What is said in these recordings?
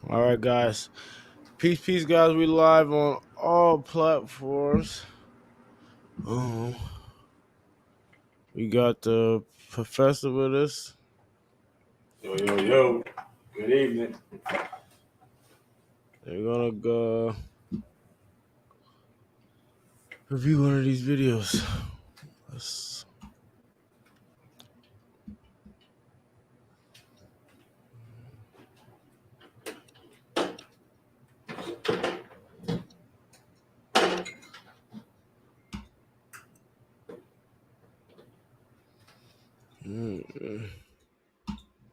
All right, guys. Peace, guys. We live on all platforms. Oh, we got the professor with us. Yo. Good evening. We're gonna go review one of these videos. Let's, mm,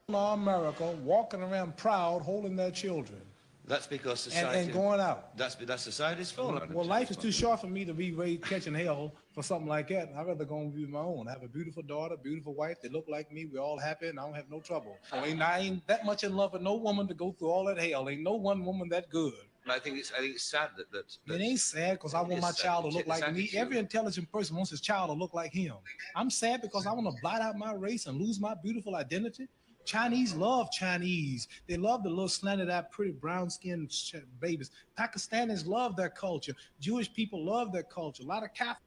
America walking around proud, holding their children That's because and, society. and going out. That's society's fault. Well, life is too short for me to be catching hell for something like that. I'd rather go and be my own. I have a beautiful daughter, beautiful wife. They look like me. We're all happy, and I don't have no trouble. I ain't that much in love with no woman to go through all that hell. Ain't no one woman that good. I think it's sad that It ain't sad because I want my child to look like me. Every intelligent person wants his child to look like him. I'm sad because I want to blot out my race and lose my beautiful identity. Chinese love Chinese. They love the little slanted-eyed, pretty brown-skinned babies. Pakistanis love their culture. Jewish people love their culture. A lot of Catholics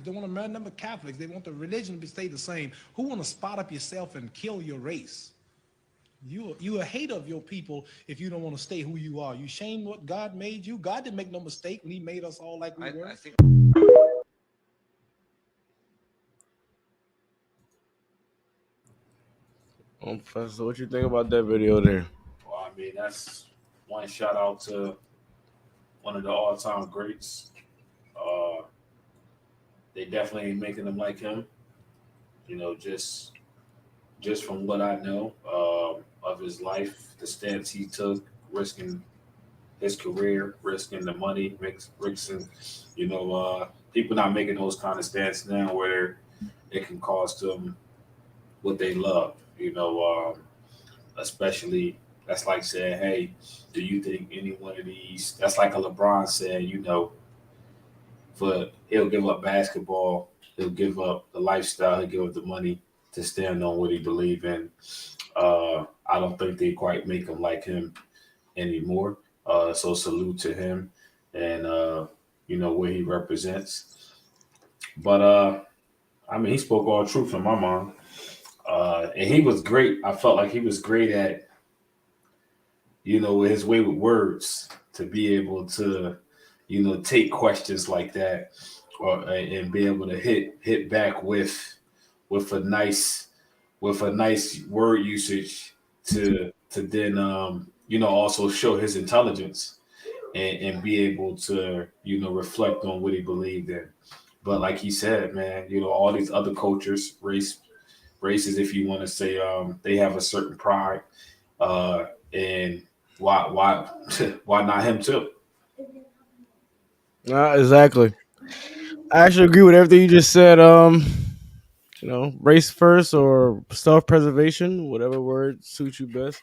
don't want to marry number Catholics. They want the religion to stay the same. Who want to spot up yourself and kill your race? You a hater of your people if you don't want to stay who you are. You shame what God made you. God didn't make no mistake when he made us all like we were. I think Professor, what you think about that video there? Well, I mean, that's one shout out to one of the all time greats. Uh, they definitely ain't making them like him. You know, just from what I know of his life, the stance he took, risking his career, risking the money, risking, people not making those kind of stances now where it can cost them what they love. Especially that's like saying, hey, do you think any one of these? That's like a LeBron said, for he'll give up basketball, he'll give up the lifestyle, he'll give up the money to stand on what he believes in. I don't think they quite make him like him anymore. So salute to him and what he represents. But I mean, he spoke all truth in my mind. And he was great. I felt like he was great at, his way with words to be able to, take questions like that, and be able to hit back with a nice word usage to then also show his intelligence and be able to reflect on what he believed in. But like he said, man, all these other cultures, races, if you want to say, they have a certain pride, and why why not him too? Exactly. I actually agree with everything you just said. Race first or self preservation, whatever word suits you best.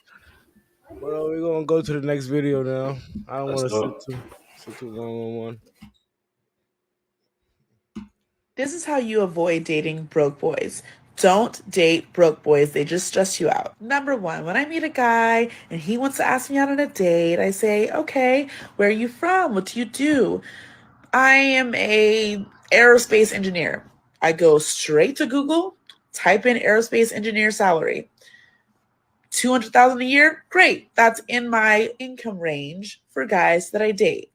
But we're gonna go to the next video now. I don't Let's want to go. sit too long on one. This is how you avoid dating broke boys. Don't date broke boys. They just stress you out. Number one, when I meet a guy and he wants to ask me out on a date, I say, okay, where are you from? What do you do? I am a aerospace engineer. I go straight to Google, type in aerospace engineer salary. 200,000 a year? Great. That's in my income range for guys that I date.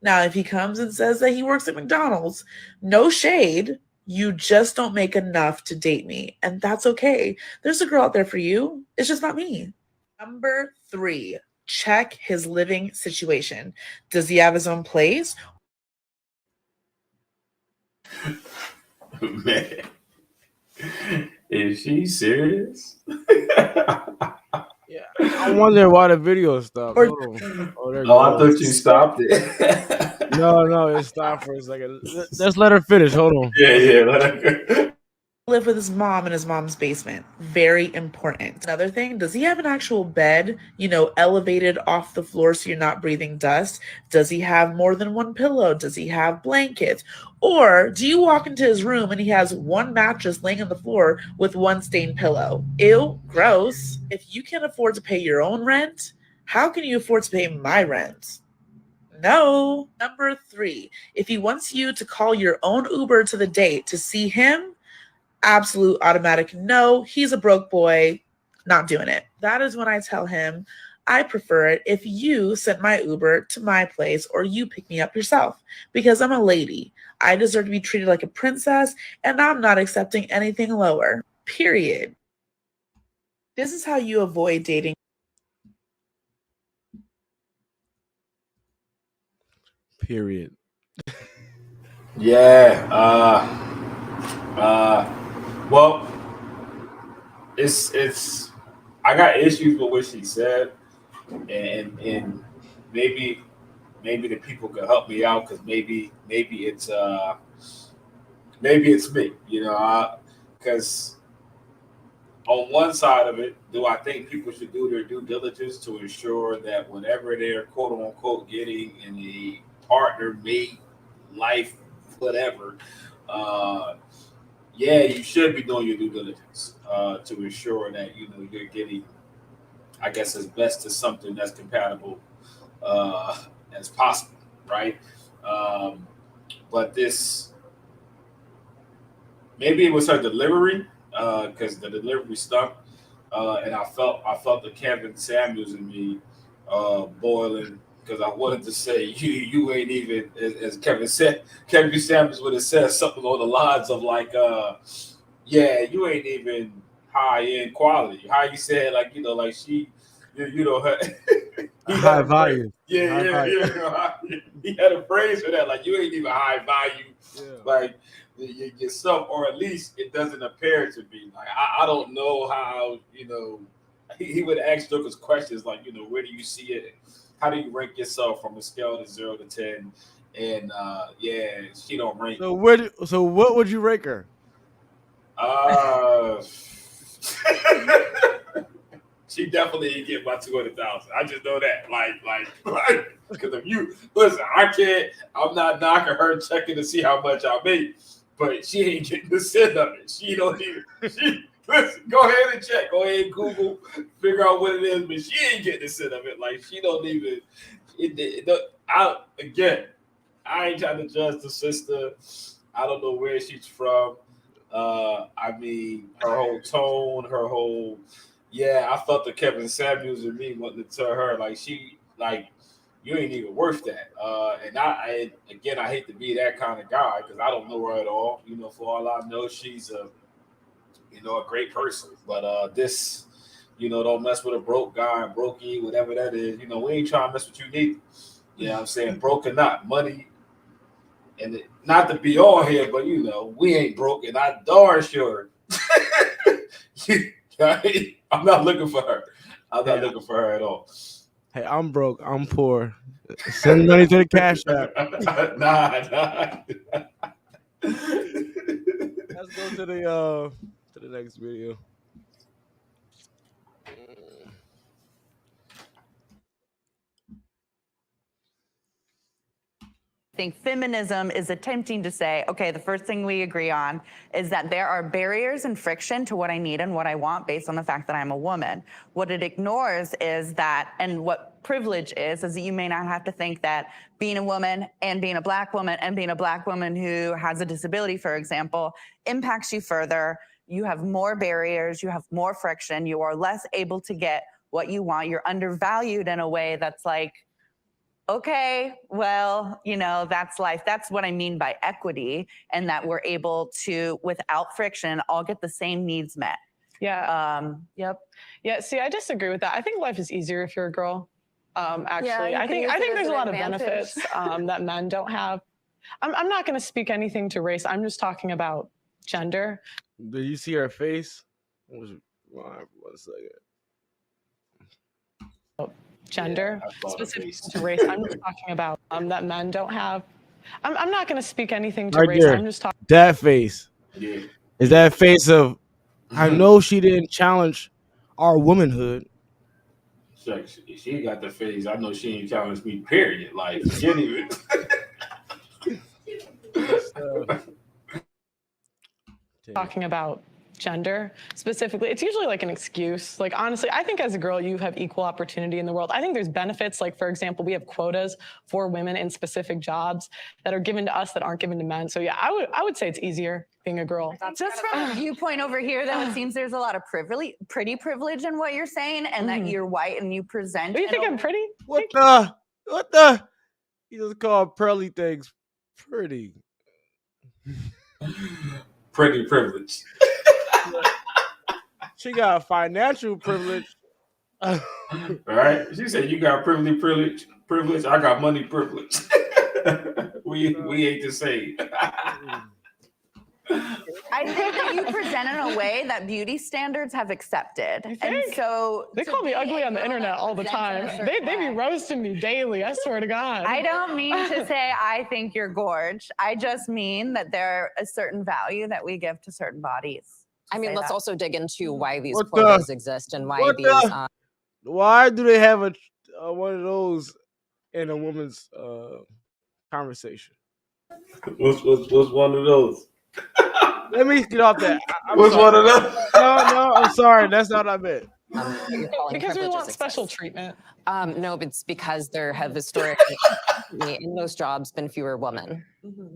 Now, if he comes and says that he works at McDonald's, no shade, you just don't make enough to date me. And that's okay. There's a girl out there for you. It's just not me. Number 3, check his living situation. Does he have his own place? Man, is she serious? Yeah, I wonder why the video stopped. Or Hold on. Oh, there it Oh, I goes. thought you stopped it. No, it stopped for a second. Let's let her finish. Hold on. Yeah. live with his mom in his mom's basement. Very important. Another thing, does he have an actual bed, elevated off the floor so you're not breathing dust? Does he have more than one pillow? Does he have blankets? Or do you walk into his room and he has one mattress laying on the floor with one stained pillow? Ew, gross. If you can't afford to pay your own rent, how can you afford to pay my rent? No. Number 3, if he wants you to call your own Uber to the date to see him, absolute automatic no. He's a broke boy, not doing it. That is when I tell him I prefer it if you send my Uber to my place or you pick me up yourself, because I'm a lady. I deserve to be treated like a princess, and I'm not accepting anything lower. Period. This is how you avoid dating. Period. Yeah. Well, it's. I got issues with what she said, and maybe the people could help me out because maybe it's maybe it's me, because on one side of it, do I think people should do their due diligence to ensure that whenever they're quote unquote getting in a partner, mate, life, whatever, yeah, you should be doing your due diligence to ensure that you're getting, I guess, as best as something that's compatible as possible, right? But this, maybe it was her delivery because the delivery stunk, and I felt the Kevin Samuels in me boiling because I wanted to say you ain't even, as Kevin said, Kevin Samuels would have said something along the lines of like yeah, you ain't even high end quality. How you said like like she her, he High had a phrase. value. Yeah, High value. he had a phrase for that. Like you ain't even high value. Yeah. Like yourself, or at least it doesn't appear to be. Like I don't know how he would ask Joker's questions like where do you see it? How do you rank yourself from a scale of 0 to 10? And yeah, she don't rank. So what would you rank her? Uh, she definitely didn't get my 200,000. I just know that. Like, because if you listen, I'm not knocking her checking to see how much I make, but she ain't getting the cent of it. She don't even. Listen, go ahead and check. Go ahead and Google, figure out what it is, but she ain't getting the cent of it. Like she don't even. I ain't trying to judge the sister. I don't know where she's from. I mean, her whole tone, yeah, I felt the Kevin Samuels in me wanting to tell her like you ain't even worth that. And I hate to be that kind of guy because I don't know her at all. For all I know, she's a great person. But this, don't mess with a broke guy and brokey, whatever that is. We ain't trying to mess with you neither. You know what I'm saying? Broke or not, money. And not to be on here, but we ain't broke, and I darn sure. I'm not looking for her. I'm not looking for her at all. Hey, I'm broke. I'm poor. Send money to the Cash App. Nah. Let's go to the next video. I think feminism is attempting to say, okay, the first thing we agree on is that there are barriers and friction to what I need and what I want based on the fact that I'm a woman. What it ignores is that, and what privilege is that you may not have to think that being a woman and being a black woman and being a black woman who has a disability, for example, impacts you further. You have more barriers, you have more friction, you are less able to get what you want. You're undervalued in a way that's like, okay, well, that's life. That's what I mean by equity, and that we're able to, without friction, all get the same needs met. Yeah. Yep. Yeah. See, I disagree with that. I think life is easier if you're a girl. Actually, Yeah, I think there's as a an lot of advantage. benefits that men don't have. I'm not going to speak anything to race. I'm just talking about gender. Did you see her face? One second. Gender, Yeah, I saw the specific face. to race. I'm just talking about that men don't have. I'm not going to speak anything to Right race. there. I'm just talking. That face. Yeah. is that face of, I Mhm. know she didn't challenge our womanhood. She got the face. I know she ain't challenged me. Period. Like forget it. Talking about gender specifically, it's usually like an excuse. Like, honestly, I think as a girl, you have equal opportunity in the world. I think there's benefits. Like, for example, we have quotas for women in specific jobs that are given to us that aren't given to men. So yeah, I would say it's easier being a girl. Just from a viewpoint over here, though, it seems there's a lot of pretty privilege in what you're saying, and that you're white and you present. Do you think I'm pretty? What the? You just call pearly things pretty. Pretty privilege. She got financial privilege. All right. She said you got privilege. I got money privilege. we ain't the same. I think that you present in a way that beauty standards have accepted. You And think? so They call me ugly on the internet all the time. They be roasting me daily. I swear to God. I don't mean to say I think you're gorge. I just mean that there a certain value that we give to certain bodies. I mean, let's also dig into why these What quotas the- exist and why what these. the- Why do they have a one of those in a woman's conversation? What's one of those? Let me get off that. I'm What's sorry. one of those? No, I'm sorry. That's not what I meant. You're calling Because we privileges want special exist. treatment. No, but it's because there have historically in those jobs been fewer women,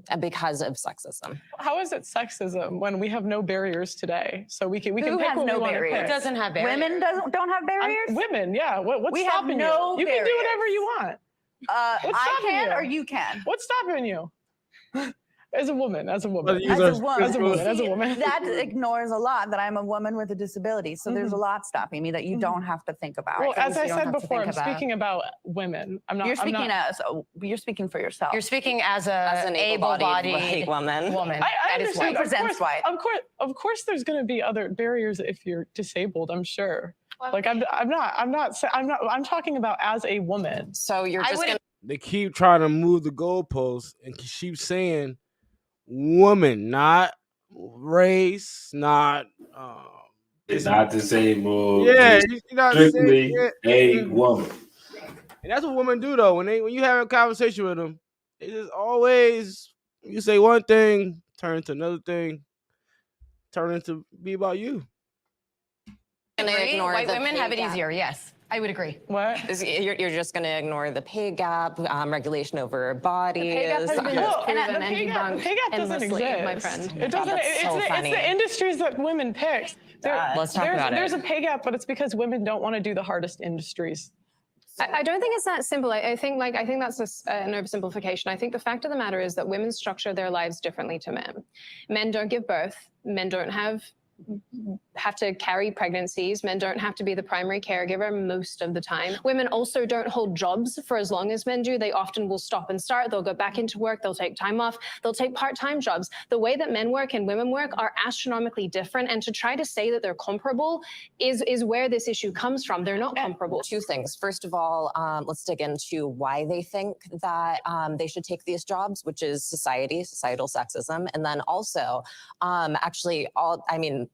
and because of sexism. How is it sexism when we have no barriers today? So we can Who pick has what no we want to barriers? pick. It doesn't have Women don't have barriers. Women, yeah. What's We have stopping no you? You can do barriers. whatever you want. I stopping can you? or you can. What's stopping you? As a woman. But As a woman, as a woman. that ignores a lot that I'm a woman with a disability. So there's a lot stopping me that you don't have to think about. Well, as I You don't said have to before, I'm think about. speaking about women. I'm not. You're I'm speaking not, as you're speaking for yourself. You're speaking as As an able-bodied white woman. woman. I That is understand. white. Presents white. Of course, there's going to be other barriers if you're disabled. I'm sure. Like I'm talking about as a woman. So you're just going to. They keep trying to move the goalposts and keep saying woman, not race, not. It's not disabled. Yeah, It's you're not strictly saying, a woman. And that's what women do though. When you have a conversation with them, they just always you say one thing, turn into another thing, turn into be about you. Ignore White the women pay have it gap. easier. Yes, I would agree. What? You're just going to ignore the pay gap, regulation over bodies. pay gap has been Well, proven the and pay gap doesn't endlessly, exist. my friend. It doesn't. That's It's, so the, it's funny. the industries that women pick. Let's talk about it. There's a pay gap, but it's because women don't want to do the hardest industries. I don't think it's that simple. I think that's an oversimplification. I think the fact of the matter is that women structure their lives differently to men. Men don't give birth. Men don't have to carry pregnancies. Men don't have to be the primary caregiver most of the time. Women also don't hold jobs for as long as men do. They often will stop and start. They'll go back into work. They'll take time off. They'll take part-time jobs. The way that men work and women work are astronomically different. And to try to say that they're comparable is where this issue comes from. They're not comparable. Two things. First of all, let's dig into why they think that they should take these jobs, which is societal sexism. And then also,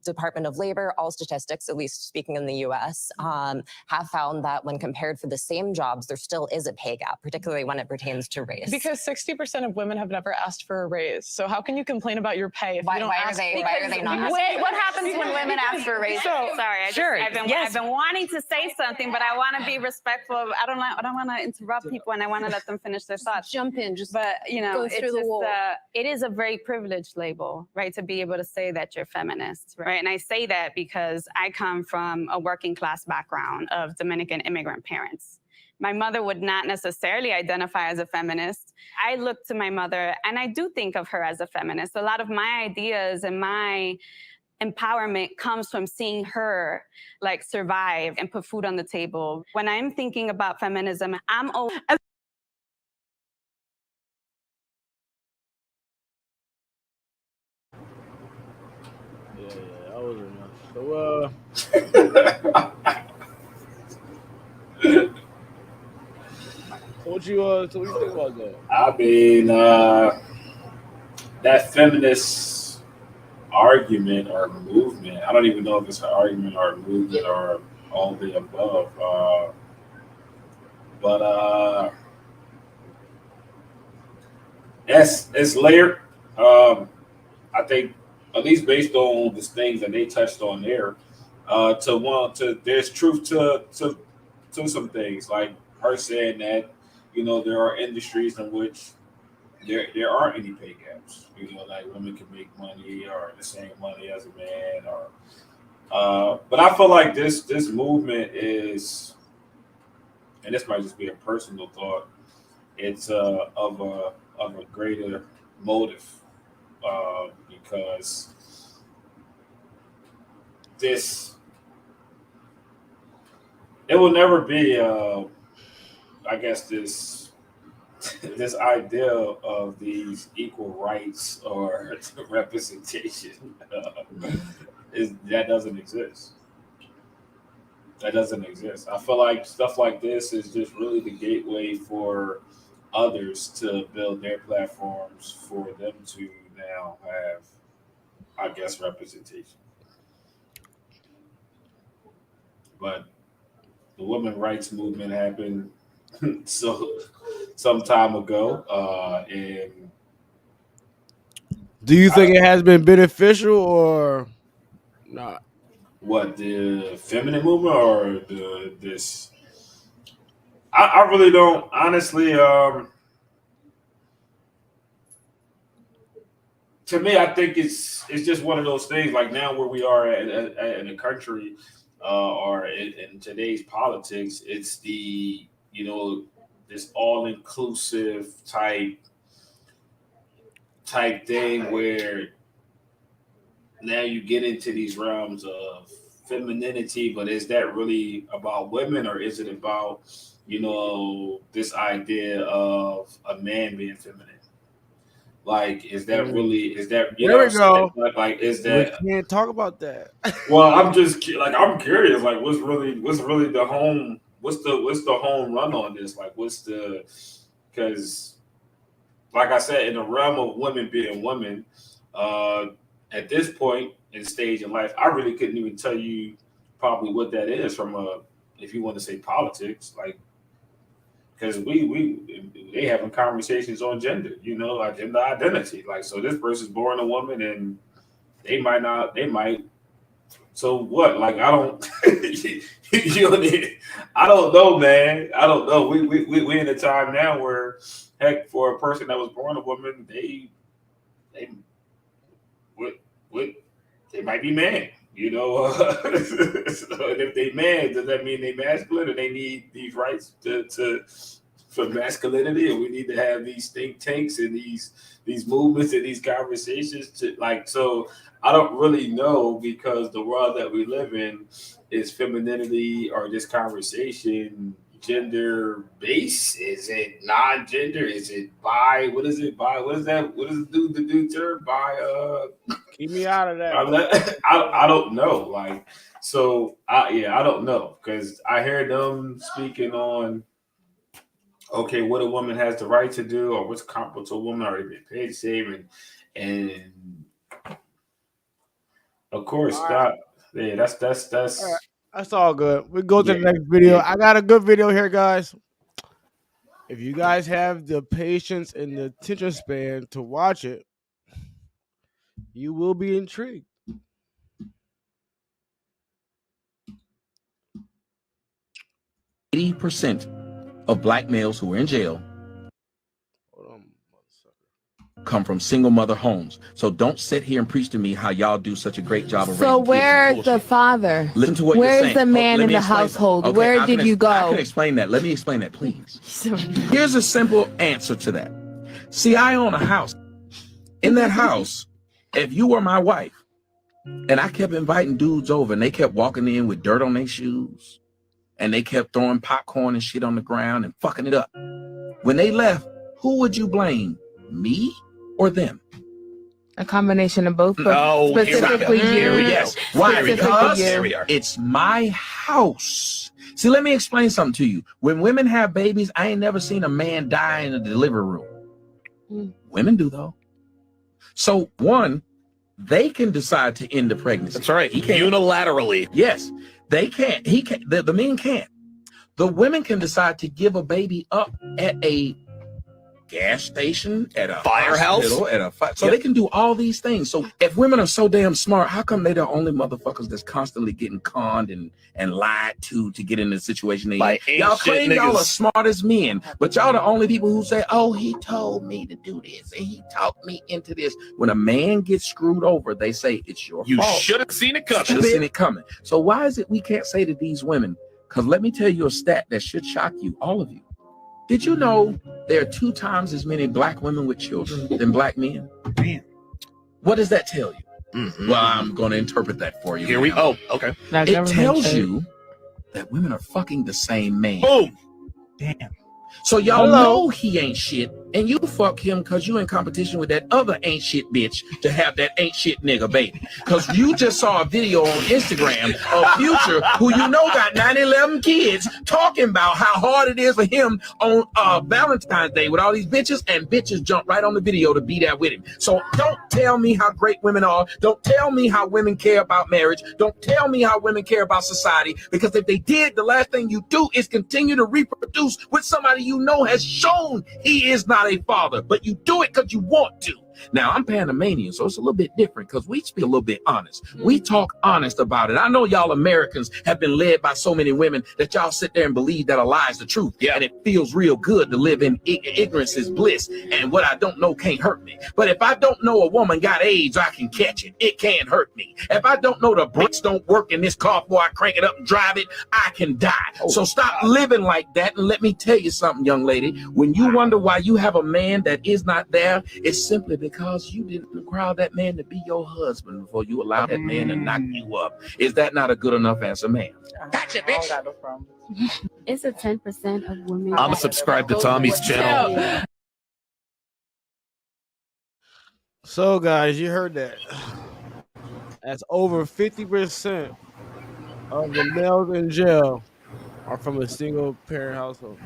Department of Labor, all statistics, at least speaking in the US, have found that when compared for the same jobs, there still is a pay gap, particularly when it pertains to race. Because 60% of women have never asked for a raise. So how can you complain about your pay if you don't ask for it? Why are they not asking? Wait, what happens when women ask for a raise? Sorry, I've been wanting to say something, but I want to be respectful. I don't want to interrupt people, and I want to let them finish their thoughts. Jump in, But go it's through the just, wall. it is a very privileged label, right, to be able to say that you're feminist, right? And I say that because I come from a working class background of Dominican immigrant parents. My mother would not necessarily identify as a feminist. I look to my mother, and I do think of her as a feminist. A lot of my ideas and my empowerment comes from seeing her survive and put food on the table. When I'm thinking about feminism, I'm always Yeah, that was enough. So what you think about that? I mean, that feminists argument or movement. I don't even know if it's an argument or a movement or all the above. But it's layered. I think at least based on the things that they touched on there, there's truth to some things, like her saying that, you know, there are industries in which there aren't any pay gaps. You know, like women can make money or the same money as a man, or but I feel like this movement is, and this might just be a personal thought, it's of a greater motive, because it will never be I guess this idea of these equal rights or representation that doesn't exist. That doesn't exist. I feel like stuff like this is just really the gateway for others to build their platforms for them to now have, I guess, representation. But the women's rights movement happened some time ago, and do you think it has been beneficial or not? What, the feminine movement or this? I really don't, honestly. To me, I think it's just one of those things. Like now, where we are in the country, or in today's politics, it's the, you know, this all-inclusive type thing where now you get into these realms of femininity, but is that really about women, or is it about, you know, this idea of a man being feminine? Like, is that really, is that, you there know, we go. Like, is that, we can't talk about that. well, I'm just like, I'm curious, like, what's really the home, what's the home run on this? Like, because like I said, in the realm of women being women, at this point in stage in life, I really couldn't even tell you probably what that is from if you want to say politics, like, because they having conversations on gender, you know, like gender identity. Like, so this person's born a woman and they might. So what? Like, I don't, you know, I don't know, man. I don't know. We in a time now where, heck, for a person that was born a woman, they might be man, you know. So, and if they man, does that mean they masculine and they need these rights for masculinity, and we need to have these think tanks and these movements and these conversations to, like, so I don't really know, because the world that we live in is femininity, or this conversation gender based? Is it non-gender? Is it bi? What is it? Bi? What is that? What is the new term? Bi? Keep me out of that. I don't know. Like, so I don't know, because I hear them speaking on, okay, what a woman has the right to do, or what's comparable to a woman, or they paid the same, and of course, God, yeah, that's all right. That's all good. We go to the next video. I got a good video here, guys. If you guys have the patience and the attention span to watch it, you will be intrigued. %80 of black males who are in jail come from single mother homes. So don't sit here and preach to me how y'all do such a great job of raising kids. So where's the father? Listen to what Where's you're saying. the man in the household? Okay, Where did you go? I can explain that. Let me explain that, please. Here's a simple answer to that. See, I own a house. In that house, if you were my wife and I kept inviting dudes over and they kept walking in with dirt on their shoes and they kept throwing popcorn and shit on the ground and fucking it up, when they left, who would you blame? Me or them? A combination of both. No, specifically you. Yes. Why? Because you. It's my house. See, let me explain something to you. When women have babies, I ain't never seen a man die in a delivery room. Women do, though. So one, They can decide to end the pregnancy. That's right. He can't. Unilaterally. Yes, they can't. He can't. The men can't. The women can decide to give a baby up at a gas station, at a Firehouse, hospital, at a so they can do all these things. So if women are so damn smart, how come they're the only motherfuckers that's constantly getting conned and lied to get in the situation they By in? Y'all claim y'all niggas. are smart as men, but y'all the only people who say, "Oh, he told me to do this and he talked me into this." When a man gets screwed over, they say it's your You fault. should have seen it coming. Should have seen it coming. So why is it we can't say to these women? Because let me tell you a stat that should shock you, all of you. Did you know there are 2 times as many black women with children than black men? Damn. What does that tell you? Mm-hmm. Well, I'm going to interpret that for you. Here we go. Okay. It tells you that women are fucking the same man. Boom. Damn. So y'all know he ain't shit, and you fuck him because you in competition with that other ain't shit bitch to have that ain't shit nigga baby. Because you just saw a video on Instagram of Future, who you know got 9-11 kids, talking about how hard it is for him on Valentine's Day with all these bitches, and bitches jump right on the video to be there with him. So don't tell me how great women are. Don't tell me how women care about marriage. Don't tell me how women care about society, because if they did, the last thing you do is continue to reproduce with somebody you know has shown he is not a father, but you do it because you want to. Now, I'm Panamanian, so it's a little bit different because we speak a little bit honest. We talk honest about it. I know y'all Americans have been led by so many women that y'all sit there and believe that a lie is the truth. Yeah. And it feels real good to live in ignorance is bliss. And what I don't know can't hurt me. But if I don't know a woman got AIDS, I can catch it. It can't hurt me. If I don't know the brakes don't work in this car before I crank it up and drive it, I can die. So stop living like that. And let me tell you something, young lady. When you wonder why you have a man that is not there, it's simply because you didn't allow that man to be your husband before you allowed that man to knock you up. Is that not a good enough answer, man? Gotcha, bitch. It's a 10% of women. I'm subscribed to Tommy's channel. So, guys, you heard that. That's over 50% of the males in jail are from a single parent household.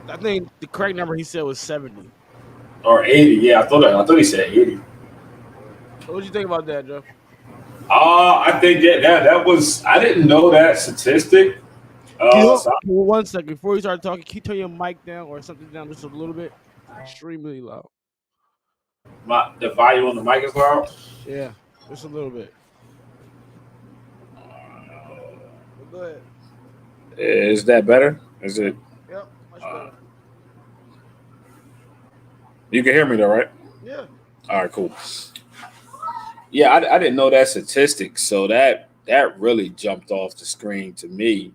I think the correct number he said was 70 or 80. Yeah, I thought he said 80. What did you think about that, Joe? I think that was, I didn't know that statistic. One second before you start talking, can you turn your mic down or something down just a little bit? Extremely loud. The volume on the mic is loud? Yeah, just a little bit. Go ahead. Is that better? Is it? Yep, much better. You can hear me though, right? Yeah. All right, cool. Yeah, I didn't know that statistic, so that really jumped off the screen to me.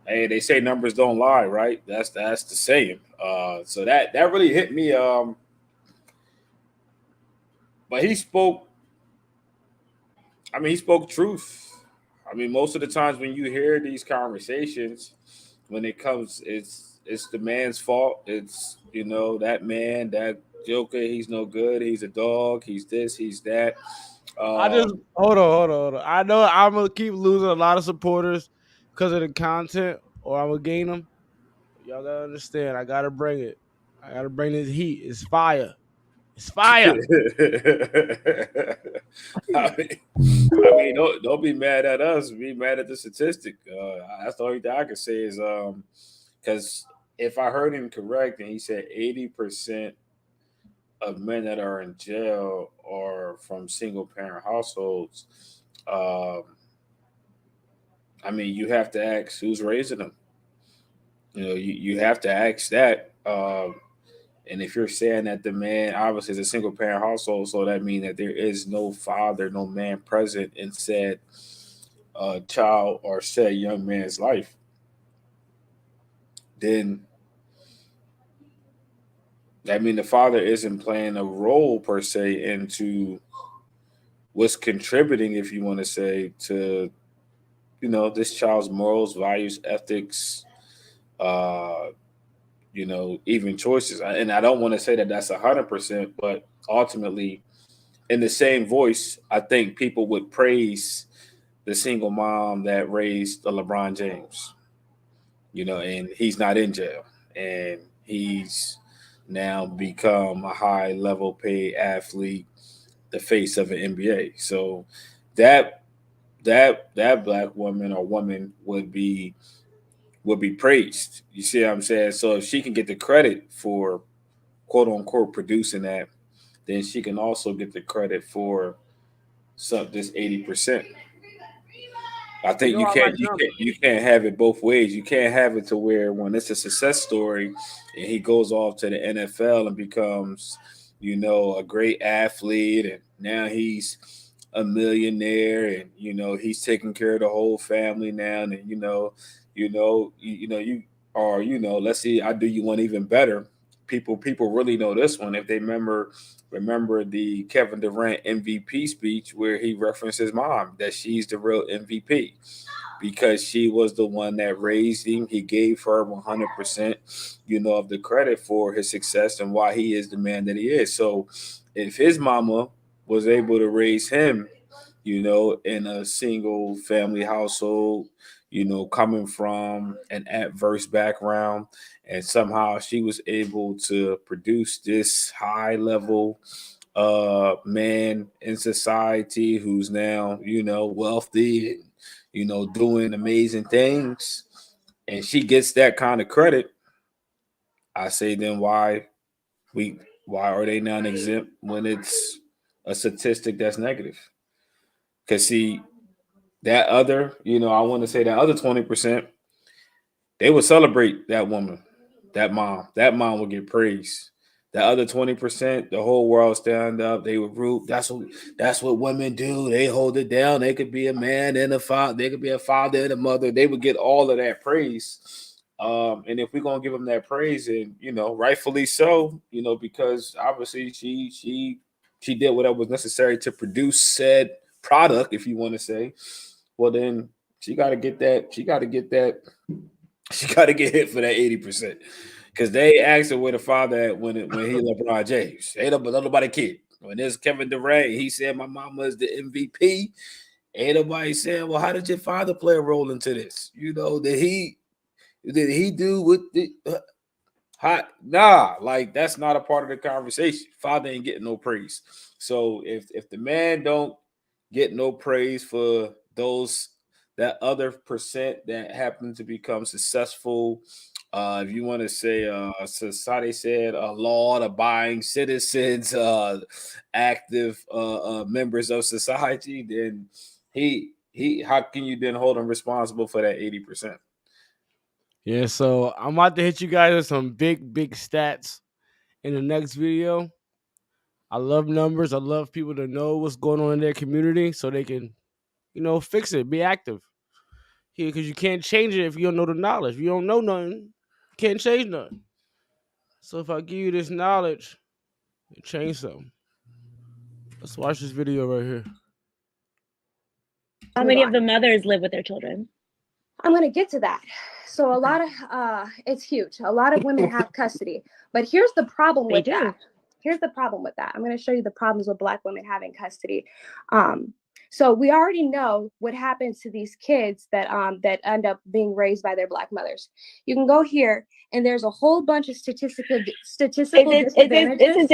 Hey, they say numbers don't lie, right? That's the saying. So that really hit me. But he spoke. I mean, he spoke truth. I mean, most of the times when you hear these conversations, when it comes, it's the man's fault. It's, that man, that joker, he's no good. He's a dog. He's this, he's that. I just hold on. I know I'm gonna keep losing a lot of supporters because of the content, or I'm gonna gain them. Y'all gotta understand. I gotta bring it. I gotta bring this heat. It's fire. It's fire. I mean, don't be mad at us. Be mad at the statistic. That's the only thing I can say is because if I heard him correct, and he said 80% of men that are in jail are from single parent households. I mean, you have to ask who's raising them. You have to ask that. And if you're saying that the man obviously is a single parent household, so that means that there is no father, no man present in said child or said young man's life, then that means the father isn't playing a role per se into what's contributing, if you want to say, to this child's morals, values, ethics, even choices. And I don't want to say that that's 100%, but ultimately, in the same voice, I think people would praise the single mom that raised the LeBron James, and he's not in jail, and he's now become a high level paid athlete, the face of an NBA. So that black woman or woman would be praised. You see what I'm saying? So if she can get the credit for quote unquote producing that, then she can also get the credit for this 80%. I think you can't have it both ways. You can't have it to where when it's a success story and he goes off to the NFL and becomes, a great athlete, and now he's a millionaire, and he's taking care of the whole family now, and let's see, I do you one even better. People really know this one if they remember the Kevin Durant MVP speech where he referenced his mom, that she's the real MVP because she was the one that raised him. He gave her 100%, of the credit for his success and why he is the man that he is. So if his mama was able to raise him, in a single family household, coming from an adverse background, and somehow she was able to produce this high level man in society who's now, wealthy and, doing amazing things, and she gets that kind of credit. I say, then why are they non-exempt when it's a statistic that's negative? Because see, that other, I want to say that other 20%, they would celebrate that woman, that mom. That mom would get praised. The other 20%, the whole world stand up. They would root. That's what women do. They hold it down. They could be a man and a father. They could be a father and a mother. They would get all of that praise. And if we're gonna give them that praise, and rightfully so, because obviously she did whatever was necessary to produce said product, if you want to say, well, then she got to get that. She got to get hit for that 80%, because they asked her where the father at when he LeBron James. Ain't nobody kid. When there's Kevin Durant, he said my mama is the MVP. Ain't nobody saying, well, how did your father play a role into this? Did he do what the nah, like that's not a part of the conversation. Father ain't getting no praise. So if the man don't get no praise for that other percent that happen to become successful, if you want to say society said law-abiding citizens, active members of society, then he how can you then hold him responsible for that 80%? Yeah, so I'm about to hit you guys with some big stats in the next video. I love numbers. I love people to know what's going on in their community so they can, fix it, be active. Here, because you can't change it if you don't know the knowledge. If you don't know nothing, you can't change nothing. So if I give you this knowledge, you change something. Let's watch this video right here. How many of the mothers live with their children? I'm going to get to that. So a lot of, it's huge. A lot of women have custody, but here's the problem with that. Here's the problem with that. I'm going to show you the problems with Black women having custody. So we already know what happens to these kids that end up being raised by their Black mothers. You can go here, and there's a whole bunch of statistical disadvantages.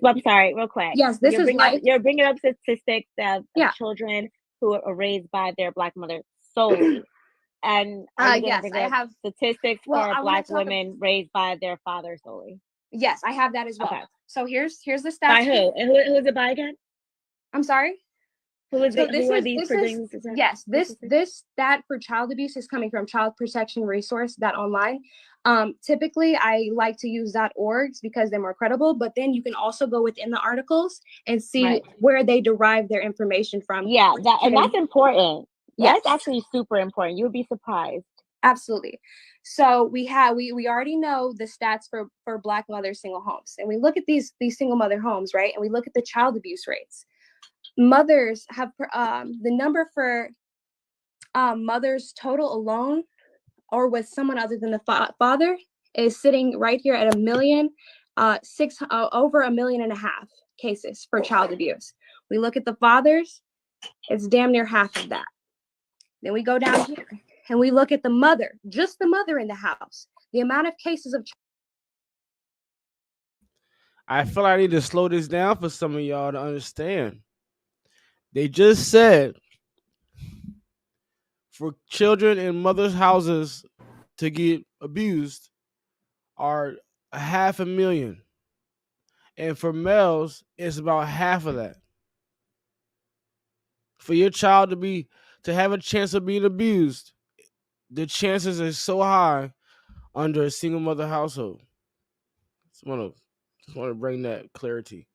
I'm sorry, real quick. Yes, you're bringing up statistics of children who are raised by their Black mother solely. And yes, I have statistics for Black women raised by their father solely. Yes, I have that as well. Okay. So here's the stats. By who? And who is it by again? I'm sorry. This stat for child abuse is coming from Child Protection Resource online. Typically, I like to use .orgs because they're more credible, but then you can also go within the articles and see where they derive their information from. Yeah, that's important. Yes. That's actually super important. You would be surprised. Absolutely. So we already know the stats for Black mothers single homes, and we look at these single mother homes, right? And we look at the child abuse rates. Mothers have the number for mothers total alone or with someone other than the father is sitting right here at over 1.5 million cases for child abuse. We look at the fathers, it's damn near half of that. Then we go down here and we look at the mother, just the mother in the house. The amount of cases of I feel I need to slow this down for some of y'all to understand. They just said for children in mothers' houses to get abused are 500,000. And for males, it's about half of that. For your child to have a chance of being abused, the chances are so high under a single mother household. Just want to bring that clarity.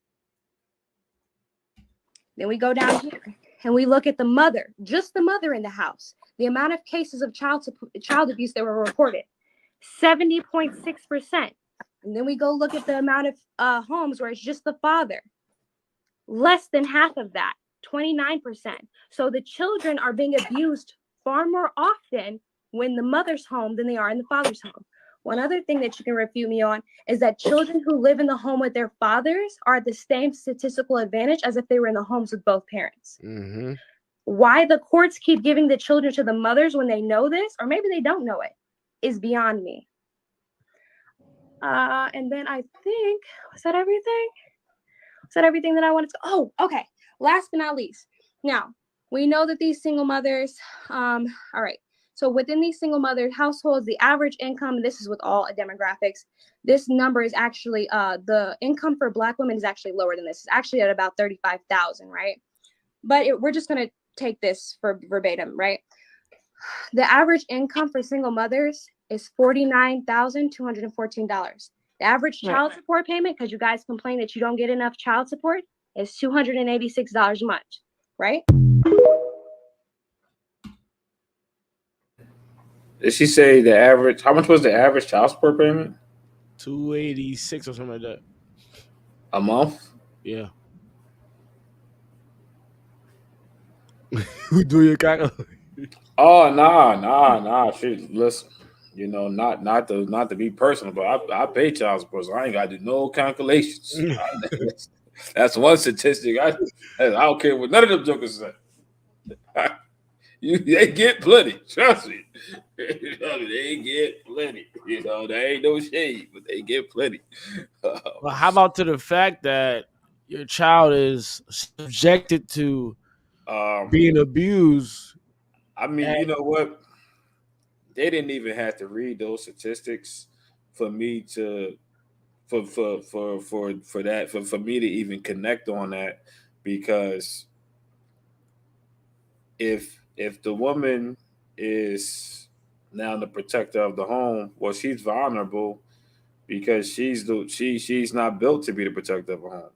Then we go down here and we look at the mother, just the mother in the house. The amount of cases of child abuse that were reported, 70.6%. And then we go look at the amount of homes where it's just the father, less than half of that, 29%. So the children are being abused far more often when the mother's home than they are in the father's home. One other thing that you can refute me on is that children who live in the home with their fathers are at the same statistical advantage as if they were in the homes with both parents. Mm-hmm. Why the courts keep giving the children to the mothers when they know this, or maybe they don't know it, is beyond me. And then I think, was that everything? Was that everything that I wanted to? Oh, okay. Last but not least. Now, we know that these single mothers, all right. So within these single mother households, the average income, this is with all demographics, this number is actually, the income for Black women is actually lower than this. It's actually at about 35,000, right? But we're just going to take this for verbatim, right? The average income for single mothers is $49,214. The average child support payment, because you guys complain that you don't get enough child support, is $286 a month, right? Did she say the average? How much was the average child support payment? 286 or something like that. A month? Yeah. Who do your calculation? Oh, nah. Shit, listen. You know, not to be personal, but I pay child support, so I ain't got to do no calculations. That's one statistic. I don't care what none of them jokers say. They get plenty. Trust me. They get plenty. You know, there ain't no shade, but they get plenty. Well, how about to the fact that your child is subjected to being abused? I mean, you know what? They didn't even have to read those statistics for me to for me to even connect on that, because if the woman is now the protector of the home, well, she's vulnerable because she's not built to be the protector of a home.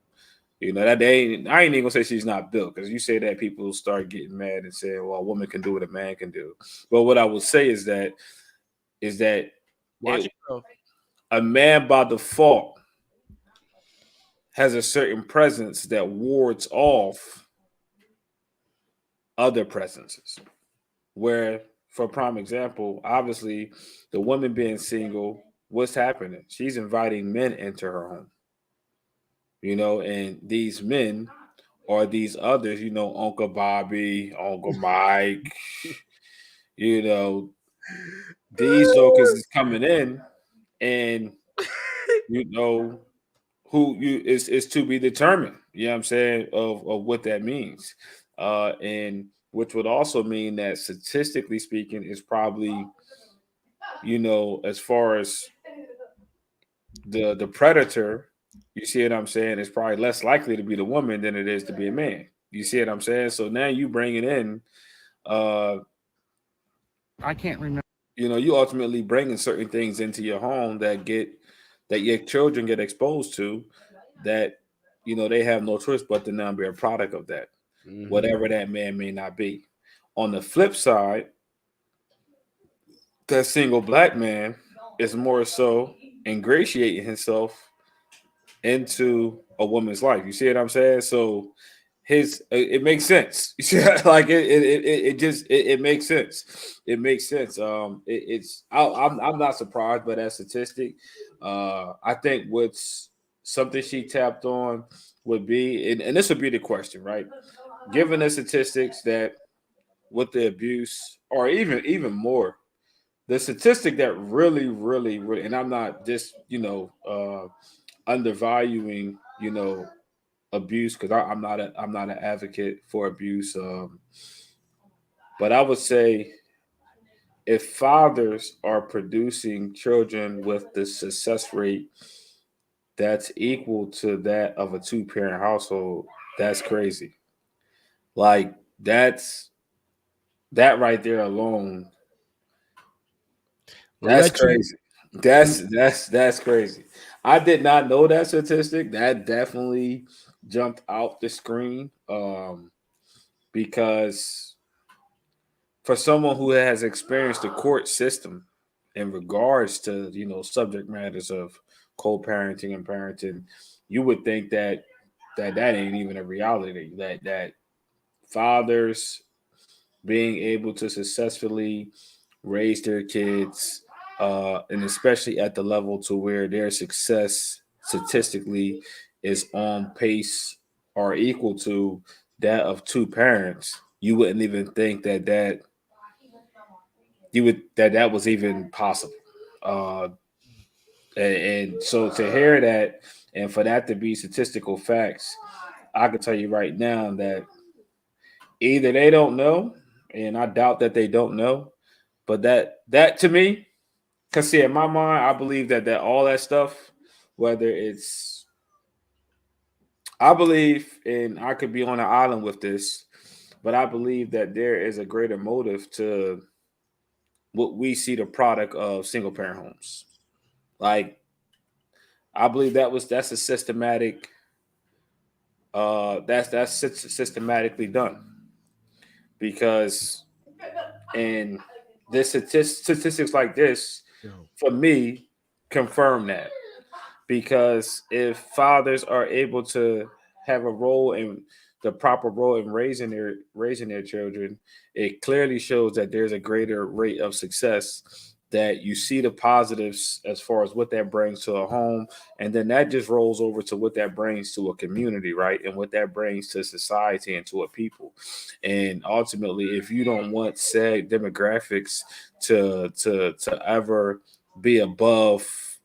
You know, I ain't even gonna say she's not built, because you say that people start getting mad and saying, well, a woman can do what a man can do. But what I will say is that a man by default has a certain presence that wards off other presences. Where, for prime example, obviously the woman being single, what's happening? She's inviting men into her home. You know, and these men or these others, you know, Uncle Bobby, Uncle Mike, you know, these jokers is coming in, and you know who is to be determined. You know what I'm saying, of what that means, and which would also mean that statistically speaking, is probably, you know, as far as the predator. You see what I'm saying? It's probably less likely to be the woman than it is to be a man. You see what I'm saying? So now you bringing in, I can't remember. You know, you ultimately bringing certain things into your home that your children get exposed to, that, you know, they have no choice but to now be a product of that, whatever that man may not be. On the flip side, that single Black man is more so ingratiating himself into a woman's life. You see what I'm saying? So it makes sense. You see, like it makes sense. It makes sense. I'm not surprised by that statistic. I think what's something she tapped on would be, and this would be the question, right? Given the statistics that with the abuse, or even more, the statistic that really, and I'm not just, you know, undervaluing, abuse, because I'm not an advocate for abuse. But I would say if fathers are producing children with the success rate that's equal to that of a two-parent household, that's crazy. Like that right there alone, that's crazy. That's crazy. I did not know that statistic. That definitely jumped out the screen. Because for someone who has experienced the court system in regards to, subject matters of co-parenting and parenting, you would think that ain't even a reality. That fathers being able to successfully raise their kids, and especially at the level to where their success statistically is on pace or equal to that of two parents, you wouldn't even think that was even possible. And so to hear that and for that to be statistical facts, I can tell you right now that either they don't know, and I doubt that they don't know, but that to me, because see, in my mind, I believe that all that stuff, whether it's, I believe, and I could be on an island with this, but I believe that there is a greater motive to what we see the product of single parent homes. Like, I believe that's a systematic, that's systematically done, because and this statistics like this, for me, confirm that, because if fathers are able to have a role in the proper role in raising their children, it clearly shows that there's a greater rate of success, that you see the positives as far as what that brings to a home, and then that just rolls over to what that brings to a community, right? And what that brings to society and to a people. And ultimately, if you don't want said demographics to ever be above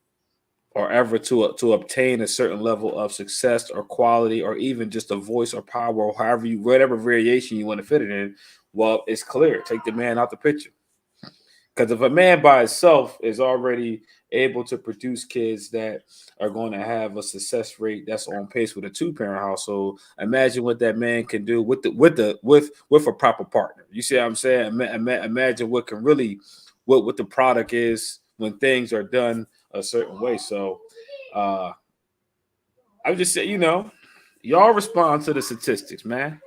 or ever to obtain a certain level of success or quality, or even just a voice or power, or whatever variation you want to fit it in, well, it's clear. Take the man out the picture. Because if a man by himself is already able to produce kids that are going to have a success rate that's on pace with a two-parent household, imagine what that man can do with a proper partner. You see what I'm saying? Imagine what the product is when things are done a certain way. So I would just say, y'all respond to the statistics, man.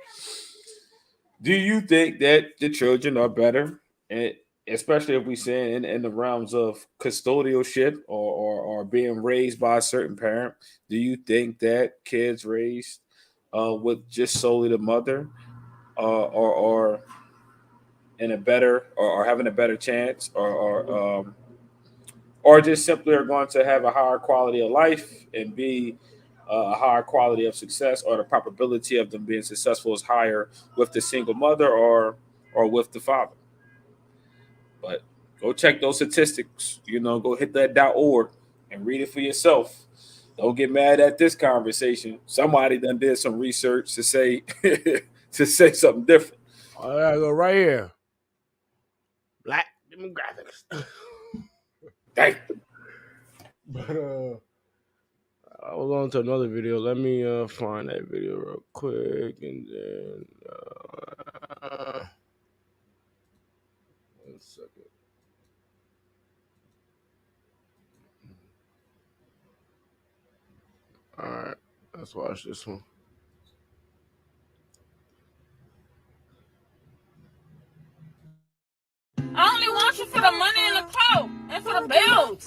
Do you think that the children are better, and especially if we say in the realms of custodialship or being raised by a certain parent? Do you think that kids raised with just solely the mother or in a better or having a better chance, or just simply are going to have a higher quality of life and be a higher quality of success, or the probability of them being successful is higher with the single mother or with the father? But go check those statistics. Go hit that .org and read it for yourself. Don't get mad at this conversation. Somebody done did some research to say something different. I gotta go right here. Black demographics. Dang. But I was on to another video. Let me find that video real quick, and then 1 second. All right, let's watch this one. I only want you for the money and the clothes and for the bills.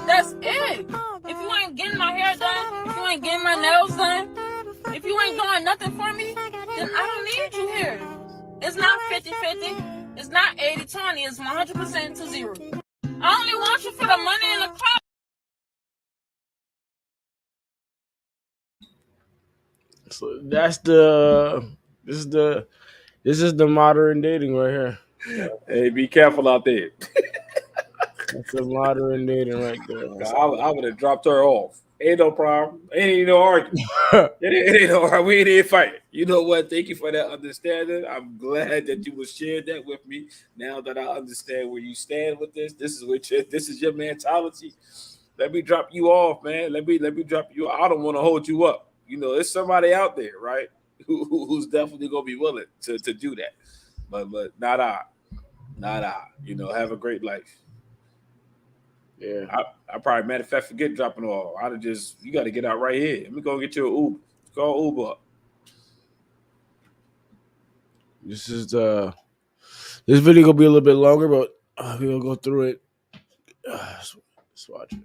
That's it. If you ain't getting my hair done, if you ain't getting my nails done, if you ain't doing nothing for me, then I don't need you here. It's not 50-50. It's not 80-20. It's 100% to 0. I only want you for the money and the clothes. So this is the modern dating right here. Hey, be careful out there. That's the modern dating right there. I would have dropped her off. Ain't no problem. Ain't no argument. it ain't no argument. We ain't fighting. You know what? Thank you for that understanding. I'm glad that you was sharing that with me. Now that I understand where you stand with this, this is your mentality. Let me drop you off, man. Let me drop you. I don't want to hold you up. You know, there's somebody out there, right, who's definitely gonna be willing to do that. But not I. You know, have a great life. Yeah. I probably, matter of fact, forget dropping off. I'd have just, you got to get out right here. Let me go get you an Uber. Call Uber up. This video gonna be a little bit longer, but we'll go through it. Let's watch it.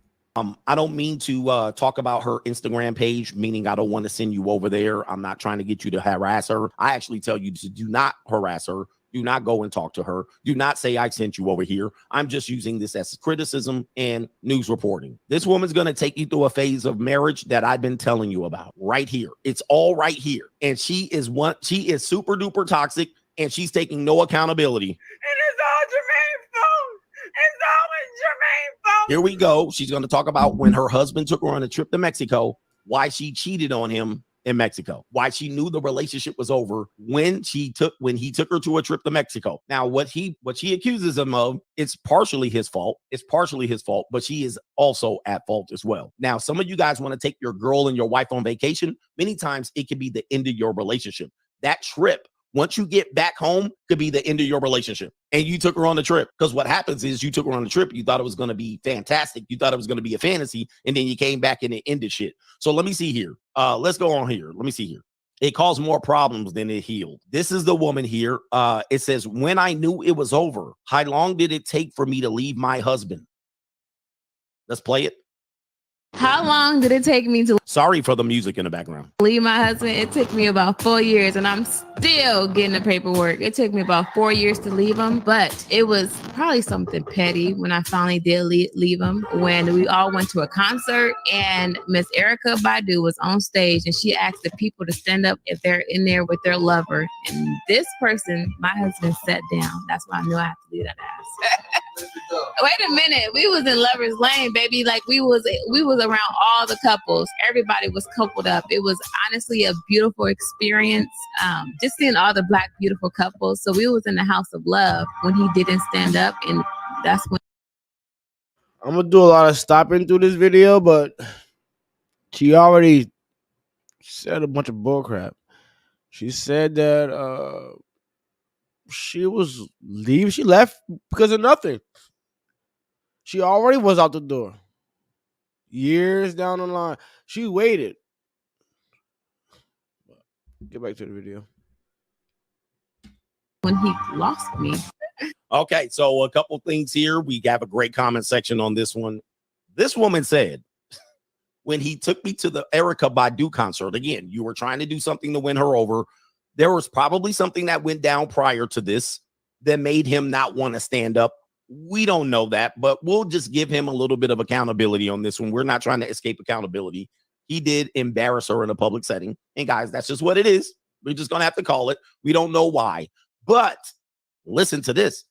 I don't mean to talk about her Instagram page, meaning I don't want to send you over there. I'm not trying to get you to harass her. I actually tell you to do not harass her. Do not go and talk to her. Do not say I sent you over here. I'm just using this as criticism and news reporting. This woman's going to take you through a phase of marriage that I've been telling you about right here. It's all right here. And she is super duper toxic, and she's taking no accountability. And it's all Jermaine's fault. It's always Jermaine's fault. Here we go. She's going to talk about when her husband took her on a trip to Mexico, why she cheated on him in Mexico, why she knew the relationship was over when he took her to a trip to Mexico. Now, what she accuses him of, it's partially his fault. But she is also at fault as well. Now, some of you guys want to take your girl and your wife on vacation. Many times it could be the end of your relationship. That trip, once you get back home, could be the end of your relationship. And you took her on the trip. Because what happens is you took her on the trip. You thought it was going to be fantastic. You thought it was going to be a fantasy. And then you came back and it ended shit. So let me see here. Let's go on here. Let me see here. It caused more problems than it healed. This is the woman here. It says, when I knew it was over, how long did it take for me to leave my husband? Let's play it. How long did it take me to Sorry for the music in the background. leave my husband? It took me about 4 years, and I'm still getting the paperwork. It took me about 4 years to leave him, but it was probably something petty when I finally did leave him. When we all went to a concert, and Miss Erykah Badu was on stage, and she asked the people to stand up if they're in there with their lover. And this person, my husband, sat down. That's why I knew I had to leave that ass. Wait a minute, we was in Lover's Lane, baby. Like we was around all the couples. Everybody was coupled up. It was honestly a beautiful experience. Just seeing all the Black beautiful couples. So we was in the house of love when he didn't stand up, and that's when I'm gonna do a lot of stopping through this video, but she already said a bunch of bullcrap. She said that she left because of nothing. She already was out the door. Years down the line. She waited. Get back to the video. when he lost me. Okay, so a couple things here. We have a great comment section on this one. This woman said, when he took me to the Erykah Badu concert, again, you were trying to do something to win her over. There was probably something that went down prior to this that made him not want to stand up. We don't know that, but we'll just give him a little bit of accountability on this one. We're not trying to escape accountability. He did embarrass her in a public setting. And guys, that's just what it is. We're just going to have to call it. We don't know why. But listen to this.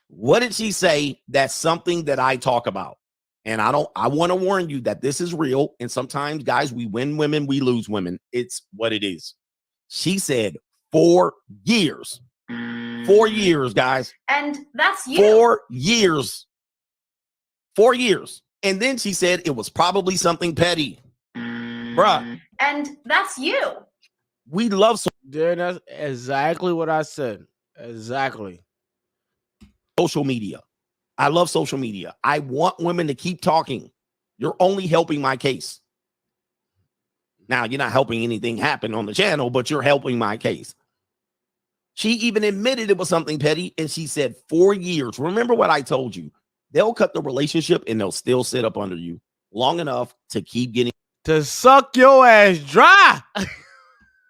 What did she say? That's something that I talk about. And I want to warn you that this is real. And sometimes, guys, we win women, we lose women. It's what it is. She said 4 years. 4 years, guys. And that's you. 4 years. 4 years. And then she said it was probably something petty. Bruh. And that's you. We love Yeah, that's exactly what I said. Exactly. Social media. I love social media. I want women to keep talking. You're only helping my case. Now, you're not helping anything happen on the channel, but you're helping my case. She even admitted it was something petty, and she said 4 years. Remember what I told you. They'll cut the relationship, and they'll still sit up under you long enough to keep getting... To suck your ass dry.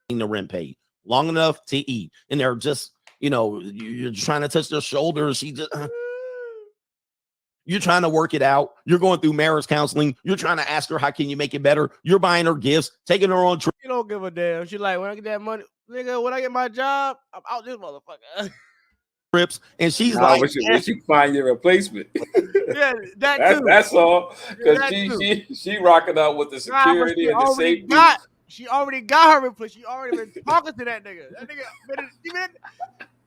The rent paid. Long enough to eat. And they're just, you're trying to touch their shoulders. She just... You're trying to work it out. You're going through marriage counseling. You're trying to ask her, how can you make it better? You're buying her gifts, taking her on trips. You don't give a damn. She like, when I get that money, nigga, when I get my job, I'm out this motherfucker. trips, and she's Nah, like, we should find your replacement. Yeah, that too. That's all. Because that too. she rocking out with the Nah, but security and the safety. she already got her replacement. She already been talking to that nigga. That nigga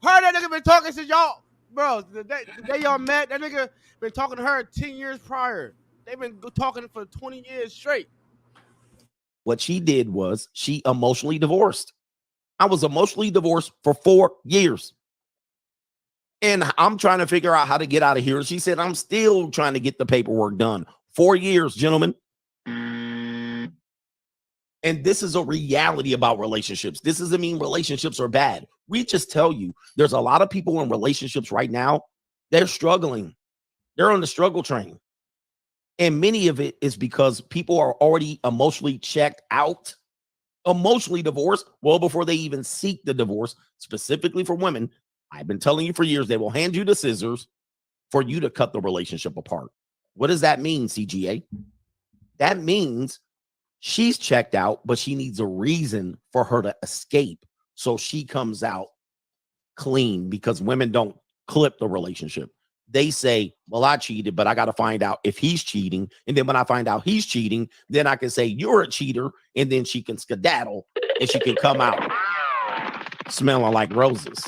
her and that nigga been talking since y'all, bro. The day y'all met, that nigga been talking to her 10 years prior. They've been talking for 20 years straight. what she did was she emotionally divorced. I was emotionally divorced for 4 years. And I'm trying to figure out how to get out of here. She said, I'm still trying to get the paperwork done. 4 years, gentlemen. And this is a reality about relationships. This doesn't mean relationships are bad. We just tell you there's a lot of people in relationships right now. They're struggling. They're on the struggle train. And many of it is because people are already emotionally checked out, emotionally divorced well before they even seek the divorce. Specifically for women, I've been telling you for years, they will hand you the scissors for you to cut the relationship apart. What does that mean, CGA? That means she's checked out, but she needs a reason for her to escape. So she comes out clean, because women don't clip the relationship. They say, well, I cheated, but I got to find out if he's cheating. And then when I find out he's cheating, then I can say you're a cheater. And then she can skedaddle and she can come out smelling like roses.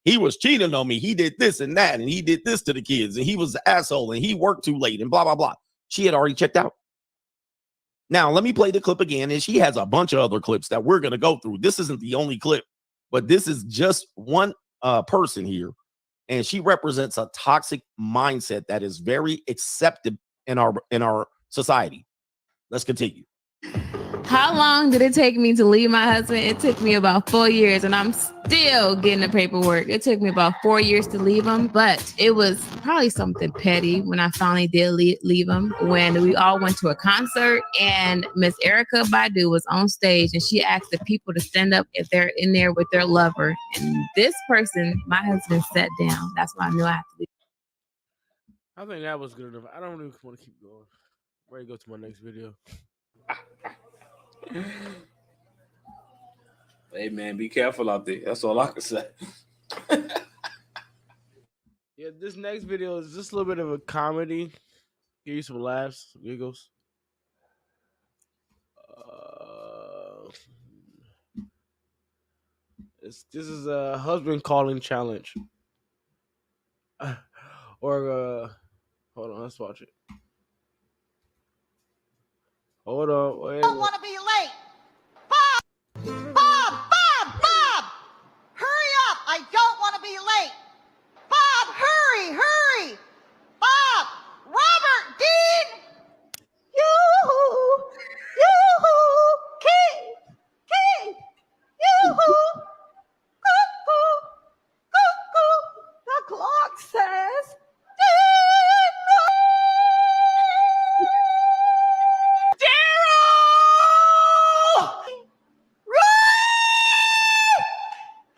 He was cheating on me. He did this and that, and he did this to the kids, and he was an asshole, and he worked too late, and blah, blah, blah. She had already checked out. Now, let me play the clip again, and she has a bunch of other clips that we're going to go through. This isn't the only clip, but this is just one person here, and she represents a toxic mindset that is very accepted in our society. Let's continue. How long did it take me to leave my husband? It took me about 4 years, and I'm still getting the paperwork. It took me about 4 years to leave him, but it was probably something petty when I finally did leave him. When we all went to a concert, and Miss Erykah Badu was on stage, and she asked the people to stand up if they're in there with their lover. And this person, my husband, sat down. That's why I knew I had to leave. I think that was good enough. I don't even want to keep going. Ready to go to my next video. Hey man, be careful out there. That's all I can say. Yeah, this next video is just a little bit of a comedy. Give you some laughs, some giggles. This is a husband calling challenge. Hold on, let's watch it. Hold on, wait. I don't want to be late. Bob! Hurry up! I don't want to be late. Bob, hurry! Bob! Robert! Dean! Yoo-hoo! King! Yoo-hoo! Cuckoo! The clock says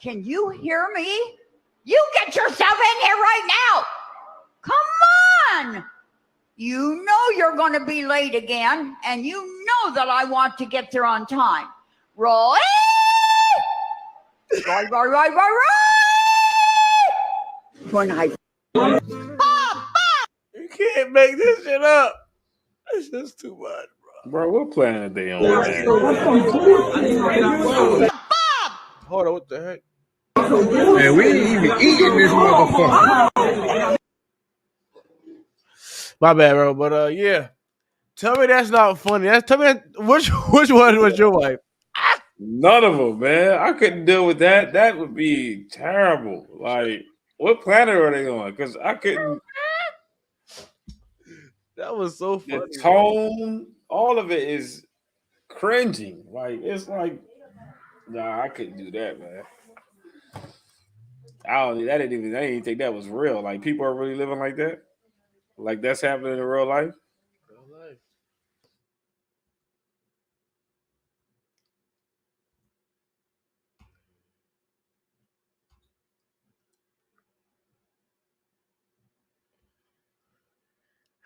can you hear me? You get yourself in here right now. Come on. You know you're going to be late again, and you know that I want to get there on time. Roy! Roy! When I... Bob! You can't make this shit up. It's just too much, Bro, what planet are they on, man? Hold on, what the heck? Man, we ain't even eating this motherfucker. My bad, bro. But yeah. Tell me that's not funny. Tell me which one was your wife? None of them, man. I couldn't deal with that. That would be terrible. Like, what planet are they on? Because I couldn't. That was so funny. The tone, all of it is cringing. Like, it's like, nah, I couldn't do that, man. I didn't even think that was real. Like, people are really living like that. Like, that's happening in real life.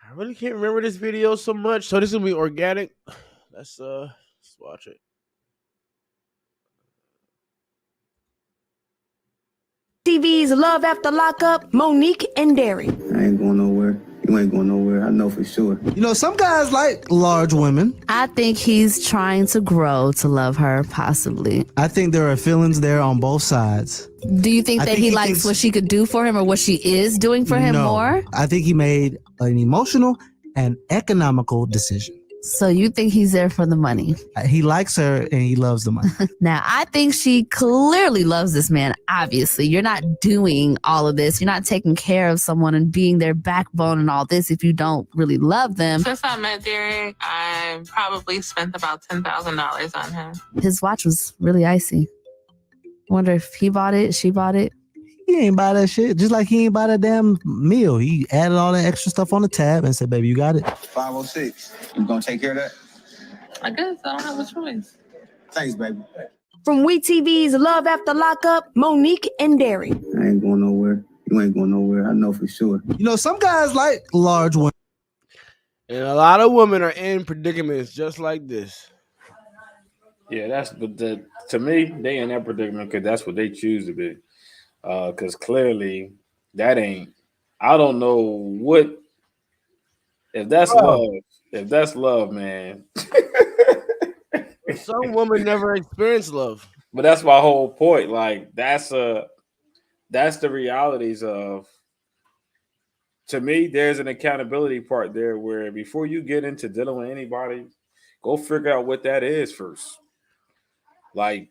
I really can't remember this video so much. So this is gonna be organic. Let's watch it. TV's Love After Lockup, Monique and Derry. I ain't going nowhere. You ain't going nowhere. I know for sure. You know, some guys like large women. I think he's trying to grow to love her, possibly. I think there are feelings there on both sides. Do you think that he likes thinks what she could do for him or what she is doing for him more? I think he made an emotional and economical decision. So you think he's there for the money? He likes her and he loves the money. Now, I think she clearly loves this man, obviously. You're not doing all of this. You're not taking care of someone and being their backbone and all this if you don't really love them. Since I met Derek, I probably spent about $10,000 on him. His watch was really icy. Wonder if he bought it, she bought it. He ain't buy that shit. Just like he ain't buy that damn meal. He added all that extra stuff on the tab and said, baby, you got it. 506. You gonna take care of that? I guess I don't have a choice. Thanks, baby. From WeTV's Love After Lockup, Monique and Derry. I ain't going nowhere. You ain't going nowhere. I know for sure. You know, some guys like large women. And a lot of women are in predicaments just like this. Yeah, to me, they in that predicament because that's what they choose to be. Because clearly that ain't, I don't know what, if that's love, if that's love, man. Some women never experience love. But that's my whole point. Like, that's the realities of, to me, there's an accountability part there where before you get into dealing with anybody, go figure out what that is first. Like,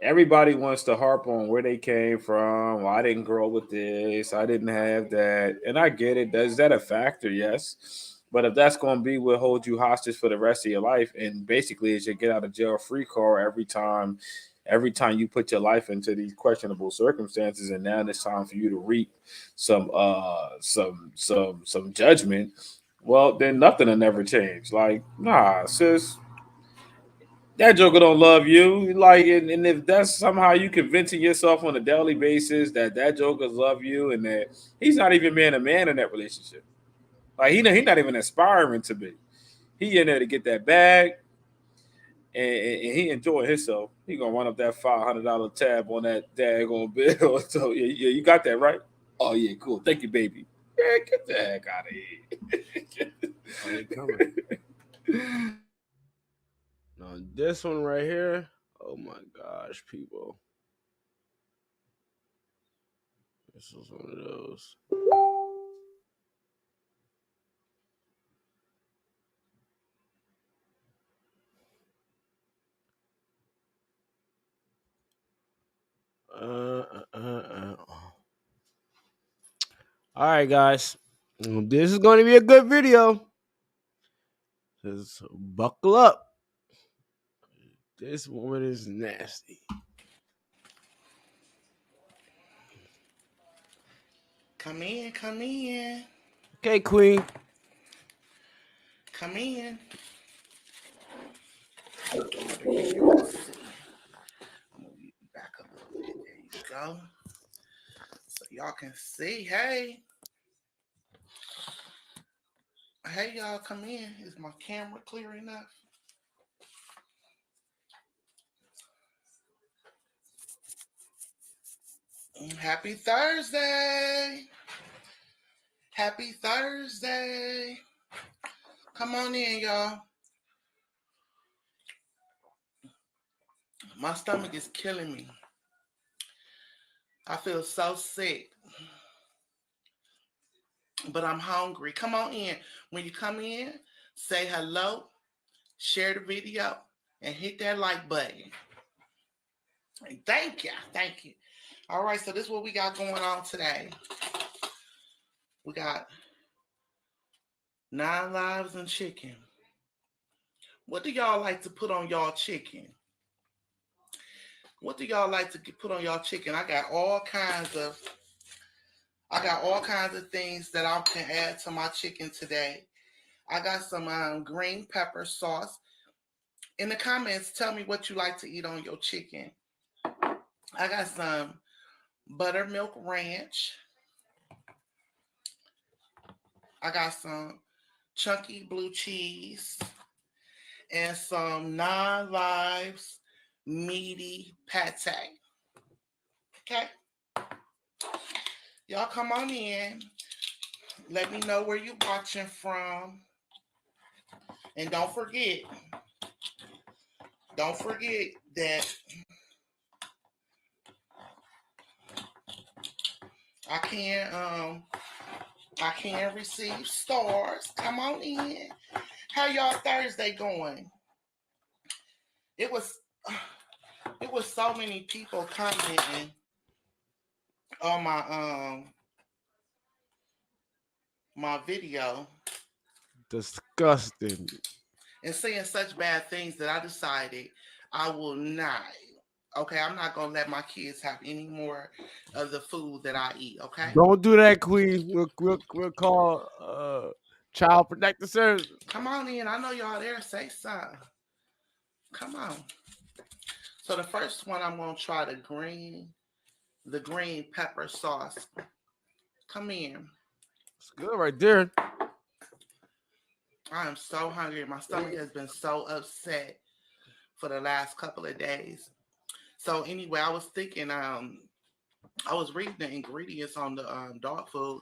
everybody wants to harp on where they came from. Well, I didn't grow up with this. I didn't have that. And I get it. Is that a factor? Yes. But if that's going to be what holds you hostage for the rest of your life, and basically it's your get out of jail free card every time you put your life into these questionable circumstances, and now it's time for you to reap some judgment, well, then nothing will never change. Like, nah, sis. That joker don't love you. Like, and if that's somehow you convincing yourself on a daily basis that jokers love you and that he's not even being a man in that relationship. Like, he's not even aspiring to be. He in there to get that bag and he enjoying himself. He gonna run up that $500 tab on that daggone bill. So yeah, you got that right? Oh yeah, cool. Thank you, baby. Yeah, get the heck out of here. Now, this one right here, oh my gosh, people. This is one of those. All right, guys. This is going to be a good video. Just buckle up. This woman is nasty. Come in, come in. Okay, Queen. Come in. I'm gonna move you back up a little bit. There you go. So y'all can see. Hey. Hey, y'all, come in. Is my camera clear enough? Happy Thursday. Happy Thursday. Come on in, y'all. My stomach is killing me. I feel so sick. But I'm hungry. Come on in. When you come in, say hello, share the video, and hit that like button. Thank you. Thank you. All right, so this is what we got going on today. We got 9 lives and chicken. What do y'all like to put on y'all chicken? What do y'all like to put on y'all chicken? I got all kinds of things that I can add to my chicken today. I got some green pepper sauce. In the comments, tell me what you like to eat on your chicken. I got some buttermilk ranch. I got some chunky blue cheese and some 9 lives meaty pate. Okay? Y'all come on in. Let me know where you're watching from. And don't forget that I can receive stars. Come on in. How y'all Thursday going? It was so many people commenting on my video. Disgusting. And saying such bad things that I decided I will not. Okay, I'm not gonna let my kids have any more of the food that I eat. Okay. Don't do that, Queen. We'll call Child Protective Services. Come on in. I know y'all there. Say something. Come on. So the first one, I'm gonna try the green pepper sauce. Come in. It's good right there. I am so hungry. My stomach has been so upset for the last couple of days. So anyway, I was thinking, I was reading the ingredients on the dog food.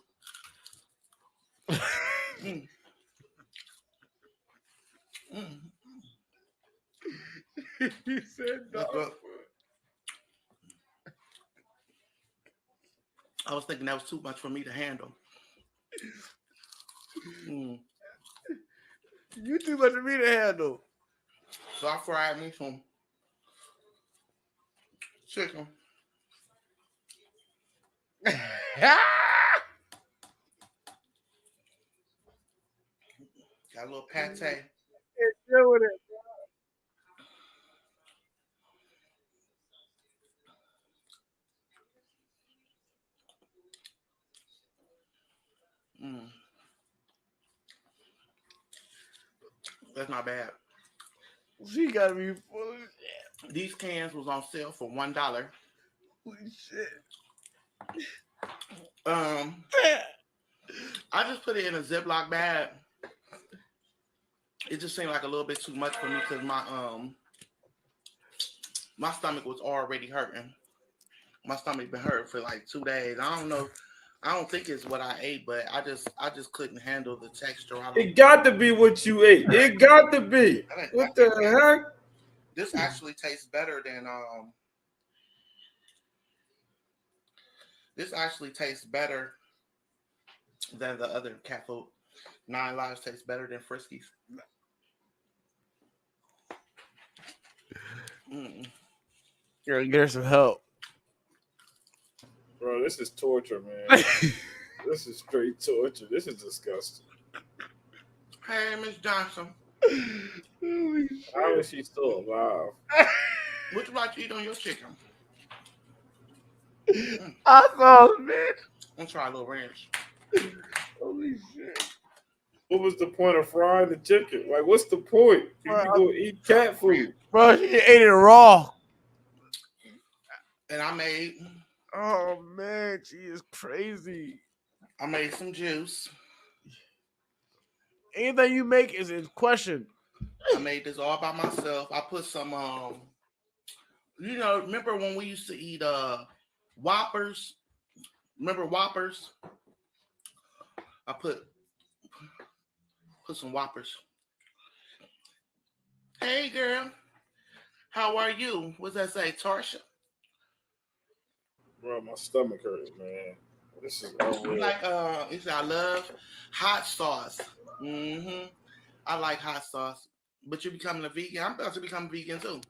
He said dog food. I was thinking that was too much for me to handle. You too much for me to handle. So I fried me some chicken. Got a little pate. Doing it. That's not bad. She gotta be full of shit. These cans was on sale for $1. Holy shit. I just put it in a Ziploc bag. It just seemed like a little bit too much for me because my stomach was already hurting. My stomach been hurting for like 2 days. I don't know. I don't think it's what I ate, but I just couldn't handle the texture. It got to be what you ate. It got to be. What the heck? This actually tastes better than the other cat food. 9 Lives tastes better than Friskies. You're gonna get her some help. Bro, this is torture, man. This is straight torture. This is disgusting. Hey, Miss Johnson. How is she still alive? What you like to eat on your chicken? I saw it, man. I'm gonna try a little ranch. Holy shit. What was the point of frying the chicken? Like, what's the point? You go eat cat food. Bro, she ate it raw. And I made... Oh, man. She is crazy. I made some juice. Anything you make is in question. I made this all by myself. I put some, remember when we used to eat Whoppers? Remember Whoppers? I put some Whoppers. Hey, girl. How are you? What's that say, Tarsha? Bro, my stomach hurts, man. This is unreal. Like, it's I love hot sauce. I like hot sauce. But you're becoming a vegan. I'm about to become a vegan too.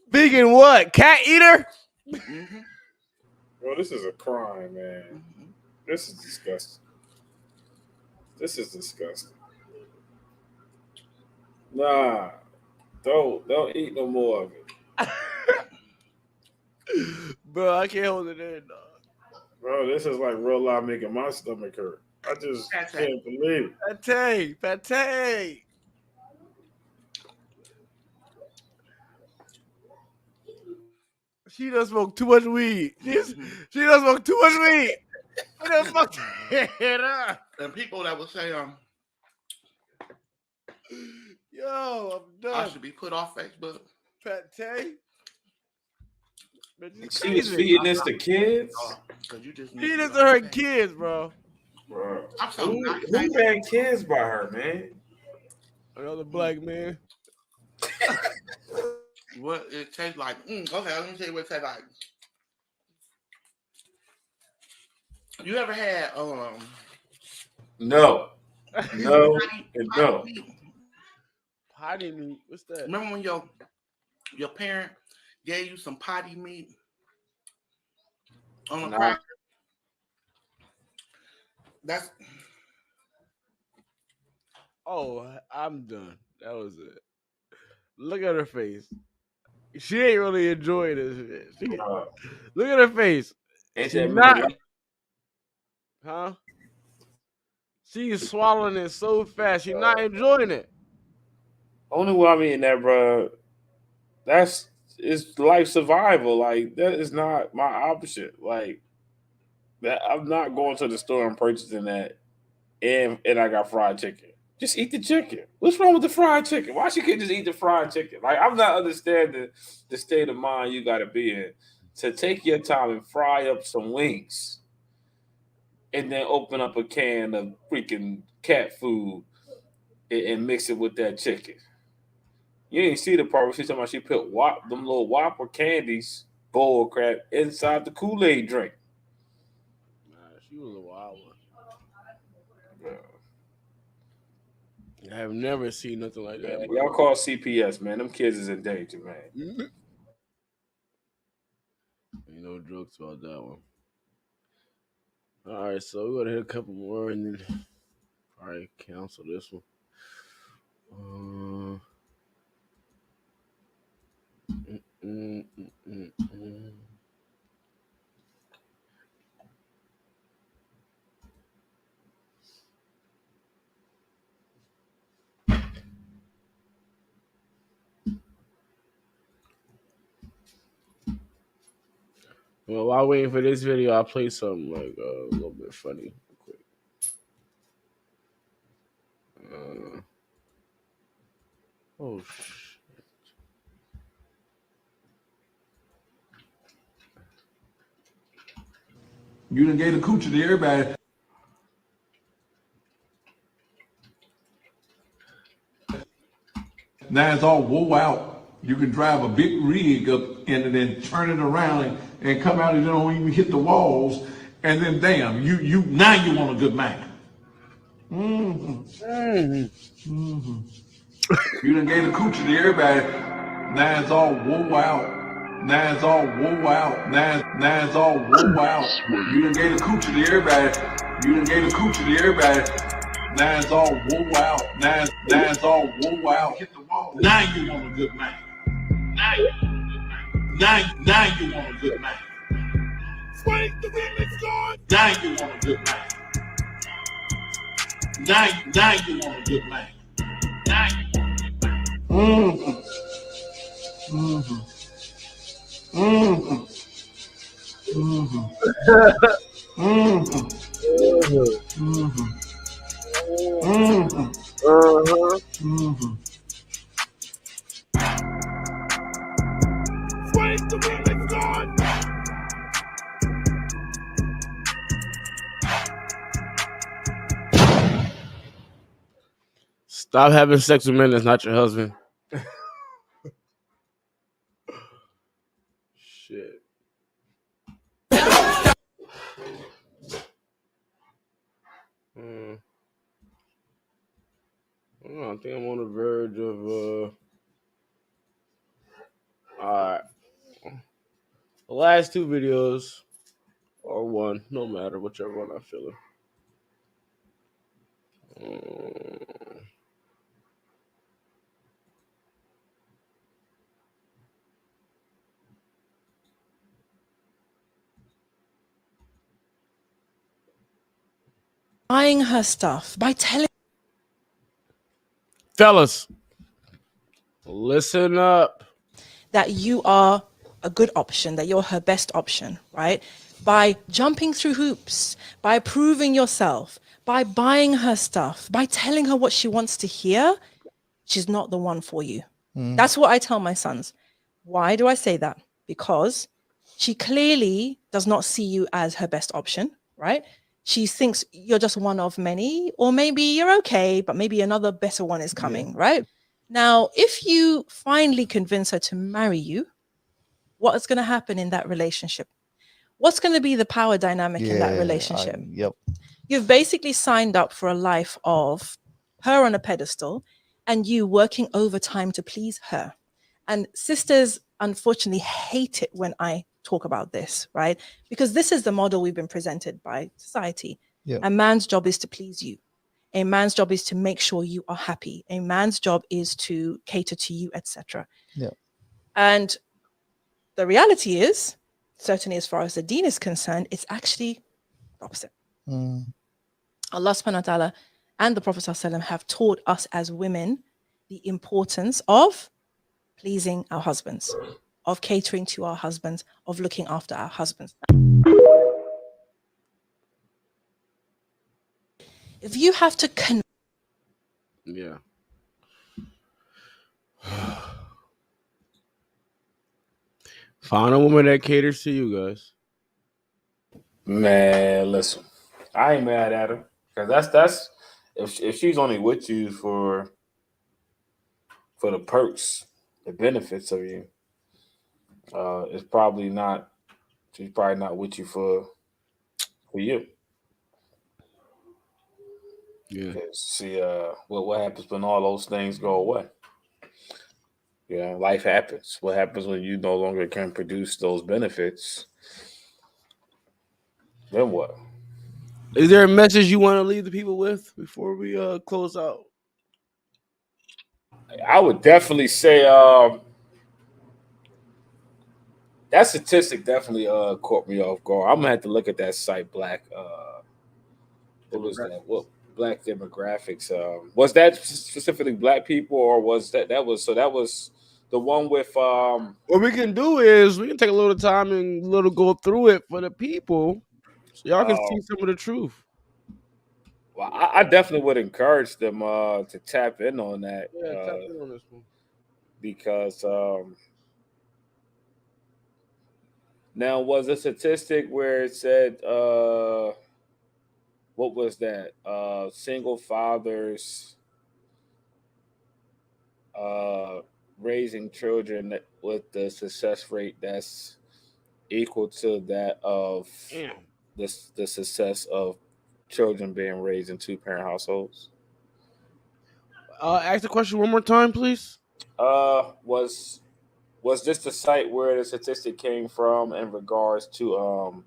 Vegan what? Cat eater? Bro, this is a crime, man. This is disgusting. This is disgusting. Nah, don't eat no more of it. Bro, I can't hold it in, dog. Bro, this is like real life making my stomach hurt. I just can't believe it. Pate. She done smoked too much weed. She done smoked too much weed. She done fucked it up. And people that will say, yo, I'm done. I should be put off Facebook. Pate. She was feeding this to kids? Because you just He doesn't hurt kids, bro. Bro. I'm so Who had kids by her, man? Another black man. What it tastes like. Okay, let me tell you what it tastes like. You ever had No. No and no. Potty meat. What's that? Remember when your parent gave you some potty meat on a cracker? That's I'm done. That was it. Look at her face. She ain't really enjoying this. Look at her face. Ain't She's that not. Huh? She's swallowing it so fast. She's not enjoying it. Only way I'm eating that, bro. It's life survival. Like that is not my option. Like that, I'm not going to the store and purchasing that, and I got fried chicken. Just eat the chicken. What's wrong with the fried chicken? Why she can't just eat the fried chicken? Like I'm not understanding the state of mind you got to be in to take your time and fry up some wings, and then open up a can of freaking cat food and mix it with that chicken. You didn't see the part where she's talking about she put them little Whopper candies, bull crap, inside the Kool-Aid drink. Nah, she was a wild one. I have never seen nothing like that. Man, y'all call CPS, man. Them kids is in danger, man. Ain't no jokes about that one. All right, so we're gonna hit a couple more and then probably cancel this one. Well, while waiting for this video, I'll play something like a little bit funny. Quick. Oh shit! You done gave the coochie to everybody. Now it's all woe out. You can drive a big rig up and then turn it around and come out and you don't even hit the walls. And then damn, you now you want a good man. You done gave the coochie to everybody. Now it's all woe out. Now it's all woe out. Now it's all woe out. You done gave the coochie to everybody. You done gave the coochie to everybody. Now it's all woe out. Now it's all woe out. Hit the wall. Now you want a good man. Now you want a good man. Now you want a good man. Wait, the women's gone. Now you want a good man. Now you want a good man. Now you want a good man. Wait, the women's gone. Stop having sex with men that's not your husband. Shit. I think I'm on the verge of alright. The last two videos, or one, no matter, whichever one I'm feeling. Buying her stuff by telling Fellas, listen up. that you are a good option, that you're her best option, right? By jumping through hoops, by proving yourself, by buying her stuff, by telling her what she wants to hear, she's not the one for you. That's what I tell my sons. Why do I say that? Because She clearly does not see you as her best option, right? She thinks you're just one of many, or maybe you're okay, but maybe another better one is coming, right? Now, if you finally convince her to marry you, what is going to happen in that relationship? What's going to be the power dynamic in that relationship? Yep. You've basically signed up for a life of her on a pedestal and you working overtime to please her. And sisters, unfortunately, hate it when I talk about this, right? Because this is the model we've been presented by society. Yep. A man's job is to please you. A man's job is to make sure you are happy. A man's job is to cater to you, etc. Yeah. And the reality is, certainly as far as the deen is concerned, it's actually the opposite. Mm. Allah subhanahu wa ta'ala and the Prophet sallallahu alaihi wasallam have taught us as women the importance of pleasing our husbands, of catering to our husbands, of looking after our husbands. If you have to Yeah. Find a woman that caters to you guys. Man, listen, I ain't mad at her because that's if she's only with you for the perks, the benefits of you, it's probably not. She's probably not with you for you. Yeah. See, what happens when all those things go away? Yeah, life happens. What happens when you no longer can produce those benefits? Then what? Is there a message you want to leave the people with before we close out? I would definitely say that statistic definitely caught me off guard. I'm gonna have to look at that site, Black. What was that? What Black demographics? Was that specifically Black people, or was that was the one with What we can do is we can take a little time and go through it for the people, so y'all can see some of the truth. Well, I definitely would encourage them to tap in on that. Yeah, tap in on this one. Because now was a statistic where it said what was that? Single fathers raising children with the success rate that's equal to that of the success of children being raised in two-parent households. Ask the question one more time, please. Was this the site where the statistic came from in regards to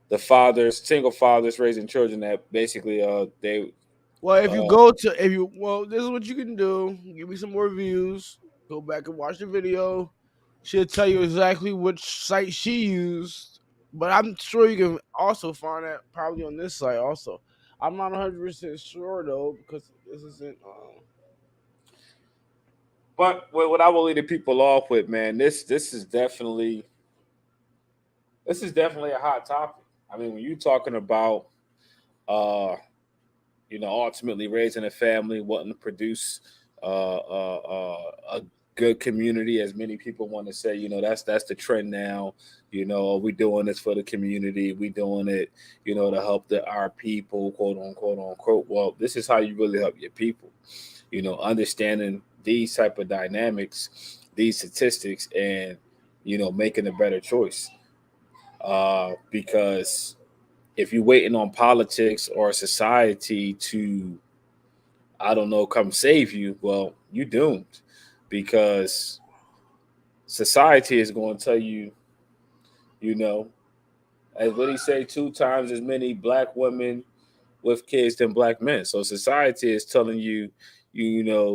the single fathers raising children that basically they? Well, if you go to this is what you can do. Give me some more views. Go back and watch the video. She'll tell you exactly which site she used. But I'm sure you can also find that probably on this site also. I'm not 100% sure though because this isn't. But what I will lead the people off with, man, this is definitely a hot topic. I mean, when you're talking about, ultimately raising a family, wanting to produce a good community, as many people want to say, that's the trend now. We doing this for the community. We doing it, to help our people, quote unquote. Well, this is how you really help your people. Understanding these type of dynamics, these statistics, and making a better choice. Because if you're waiting on politics or society to, I don't know, come save you, well, you're doomed. Because society is going to tell you, as what he say, 2 times as many Black women with kids than Black men. So society is telling you,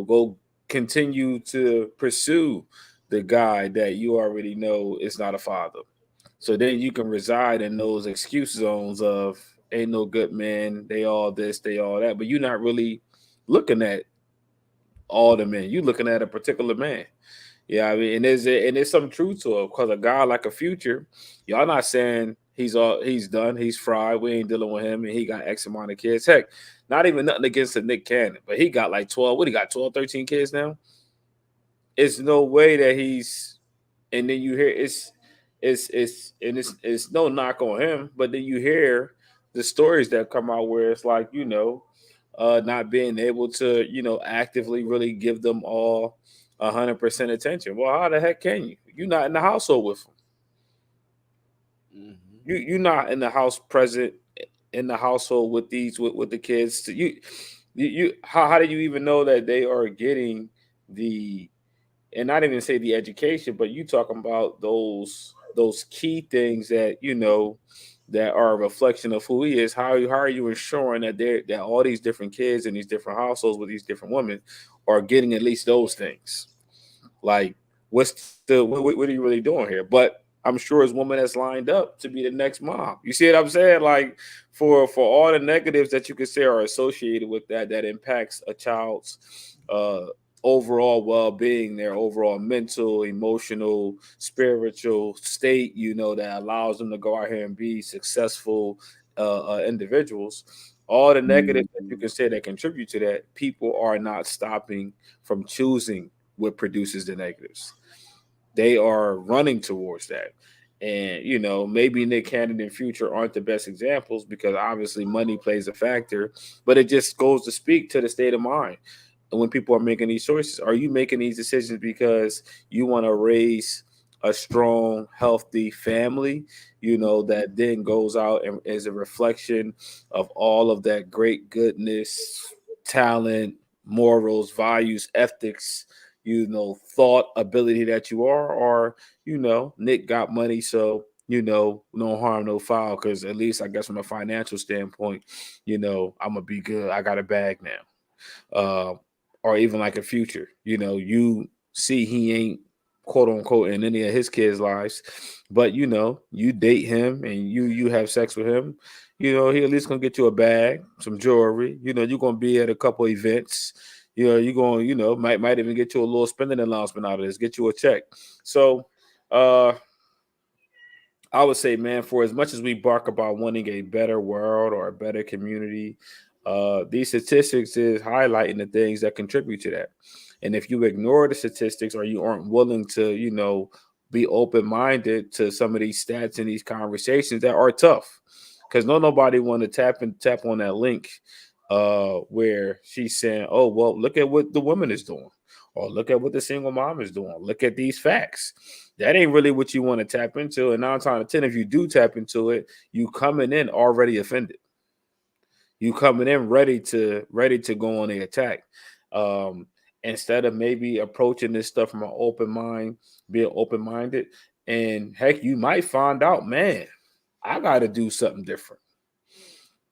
go continue to pursue the guy that you already know is not a father. So then you can reside in those excuse zones of ain't no good men, they all this, they all that, but you're not really looking at all the men. You're looking at a particular man. Yeah, I mean, and there's some truth to it, because a guy like a Future, y'all not saying he's done, he's fried, we ain't dealing with him, and he got X amount of kids. Heck, not even nothing against the Nick Cannon, but he got like 12, what he got, 12, 13 kids now? It's no way that he's, and then you hear it's no knock on him, but then you hear the stories that come out where it's like, not being able to, actively really give them all 100% attention. Well, how the heck can you? You're not in the household with them. You're not in the house present in the household with with the kids. How do you even know that they are getting and not even say the education, but you talking about those key things that that are a reflection of who he is. How are you ensuring that all these different kids in these different households with these different women are getting at least those things? Like, what are you really doing here? But I'm sure his woman that's lined up to be the next mom. You see what I'm saying? Like, for all the negatives that you could say are associated with that impacts a child's overall well-being, their overall mental, emotional, spiritual state, that allows them to go out here and be successful individuals. All the negatives that you can say that contribute to that, people are not stopping from choosing what produces the negatives. They are running towards that. And, maybe Nick Cannon and Future aren't the best examples because obviously money plays a factor, but it just goes to speak to the state of mind. And when people are making these choices, are you making these decisions because you want to raise a strong, healthy family, that then goes out and is a reflection of all of that great goodness, talent, morals, values, ethics, thought, ability that you are, or, Nick got money, so, no harm, no foul, because at least I guess from a financial standpoint, I'm going to be good. I got a bag now. Or even like a Future, you see he ain't quote unquote in any of his kids' lives, but you date him and you have sex with him, he at least gonna get you a bag, some jewelry, you're gonna be at a couple events, you're going, might even get you a little spending announcement out of this, get you a check. So I would say, man, for as much as we bark about wanting a better world or a better community, these statistics is highlighting the things that contribute to that. And if you ignore the statistics or you aren't willing to, be open-minded to some of these stats and these conversations that are tough, because nobody want to tap on that link where she's saying, oh, well, look at what the woman is doing, or look at what the single mom is doing. Look at these facts. That ain't really what you want to tap into. And 9 times out of 10, if you do tap into it, you coming in already offended. You coming in ready to go on the attack. Instead of maybe approaching this stuff from an open mind, being open-minded, and heck, you might find out, man, I got to do something different.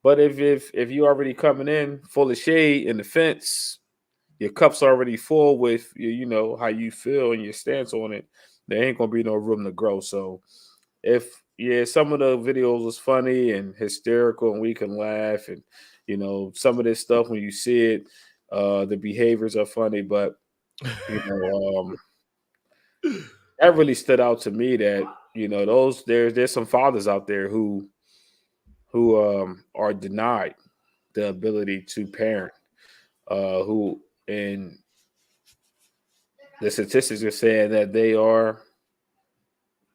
But if you already coming in full of shade and offense, your cup's already full with how you feel and your stance on it, there ain't gonna be no room to grow. So some of the videos was funny and hysterical and we can laugh, and some of this stuff when you see it, the behaviors are funny, but that really stood out to me that there's some fathers out there who are denied the ability to parent, and the statistics are saying that they are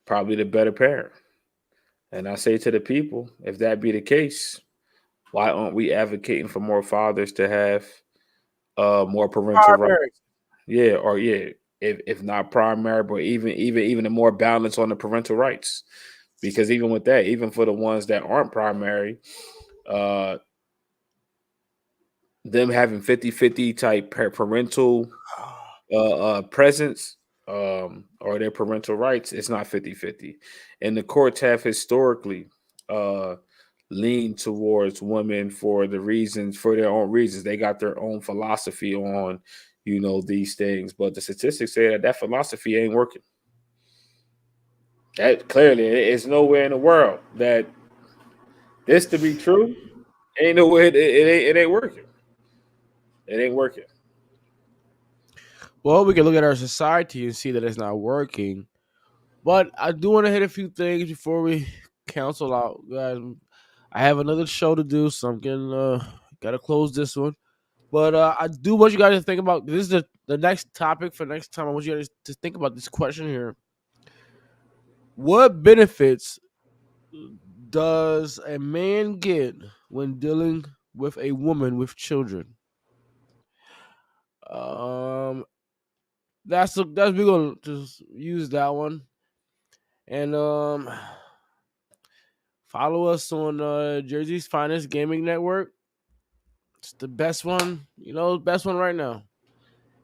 probably the better parent. And I say to the people, if that be the case, why aren't we advocating for more fathers to have more parental rights? If not primary, but even a more balance on the parental rights. Because even with that, even for the ones that aren't primary, them having 50-50 type parental presence or their parental rights, it's not 50-50. And the courts have historically leaned towards women for their own reasons. They got their own philosophy on, these things. But the statistics say that philosophy ain't working. That clearly is nowhere in the world that this to be true. Ain't nowhere it ain't working. It ain't working. Well, we can look at our society and see that it's not working. But I do want to hit a few things before we cancel out, guys. I have another show to do, so I'm getting gotta close this one. But I do want you guys to think about this is the next topic for next time. I want you guys to think about this question here. What benefits does a man get when dealing with a woman with children? That's we're gonna just use that one. And follow us on Jersey's Finest Gaming Network. It's the best one, best one right now.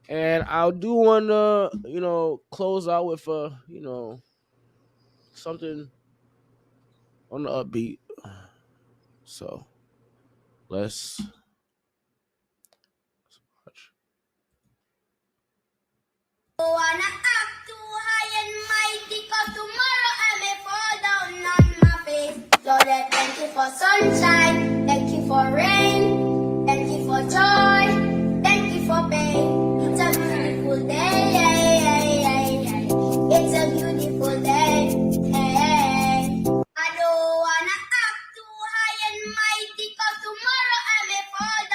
And I'll do one close out with something on the upbeat. So let's watch. Wanna act too high and mighty, 'cause tomorrow I may fall down on my face. Lord, I thank you for sunshine, thank you for rain.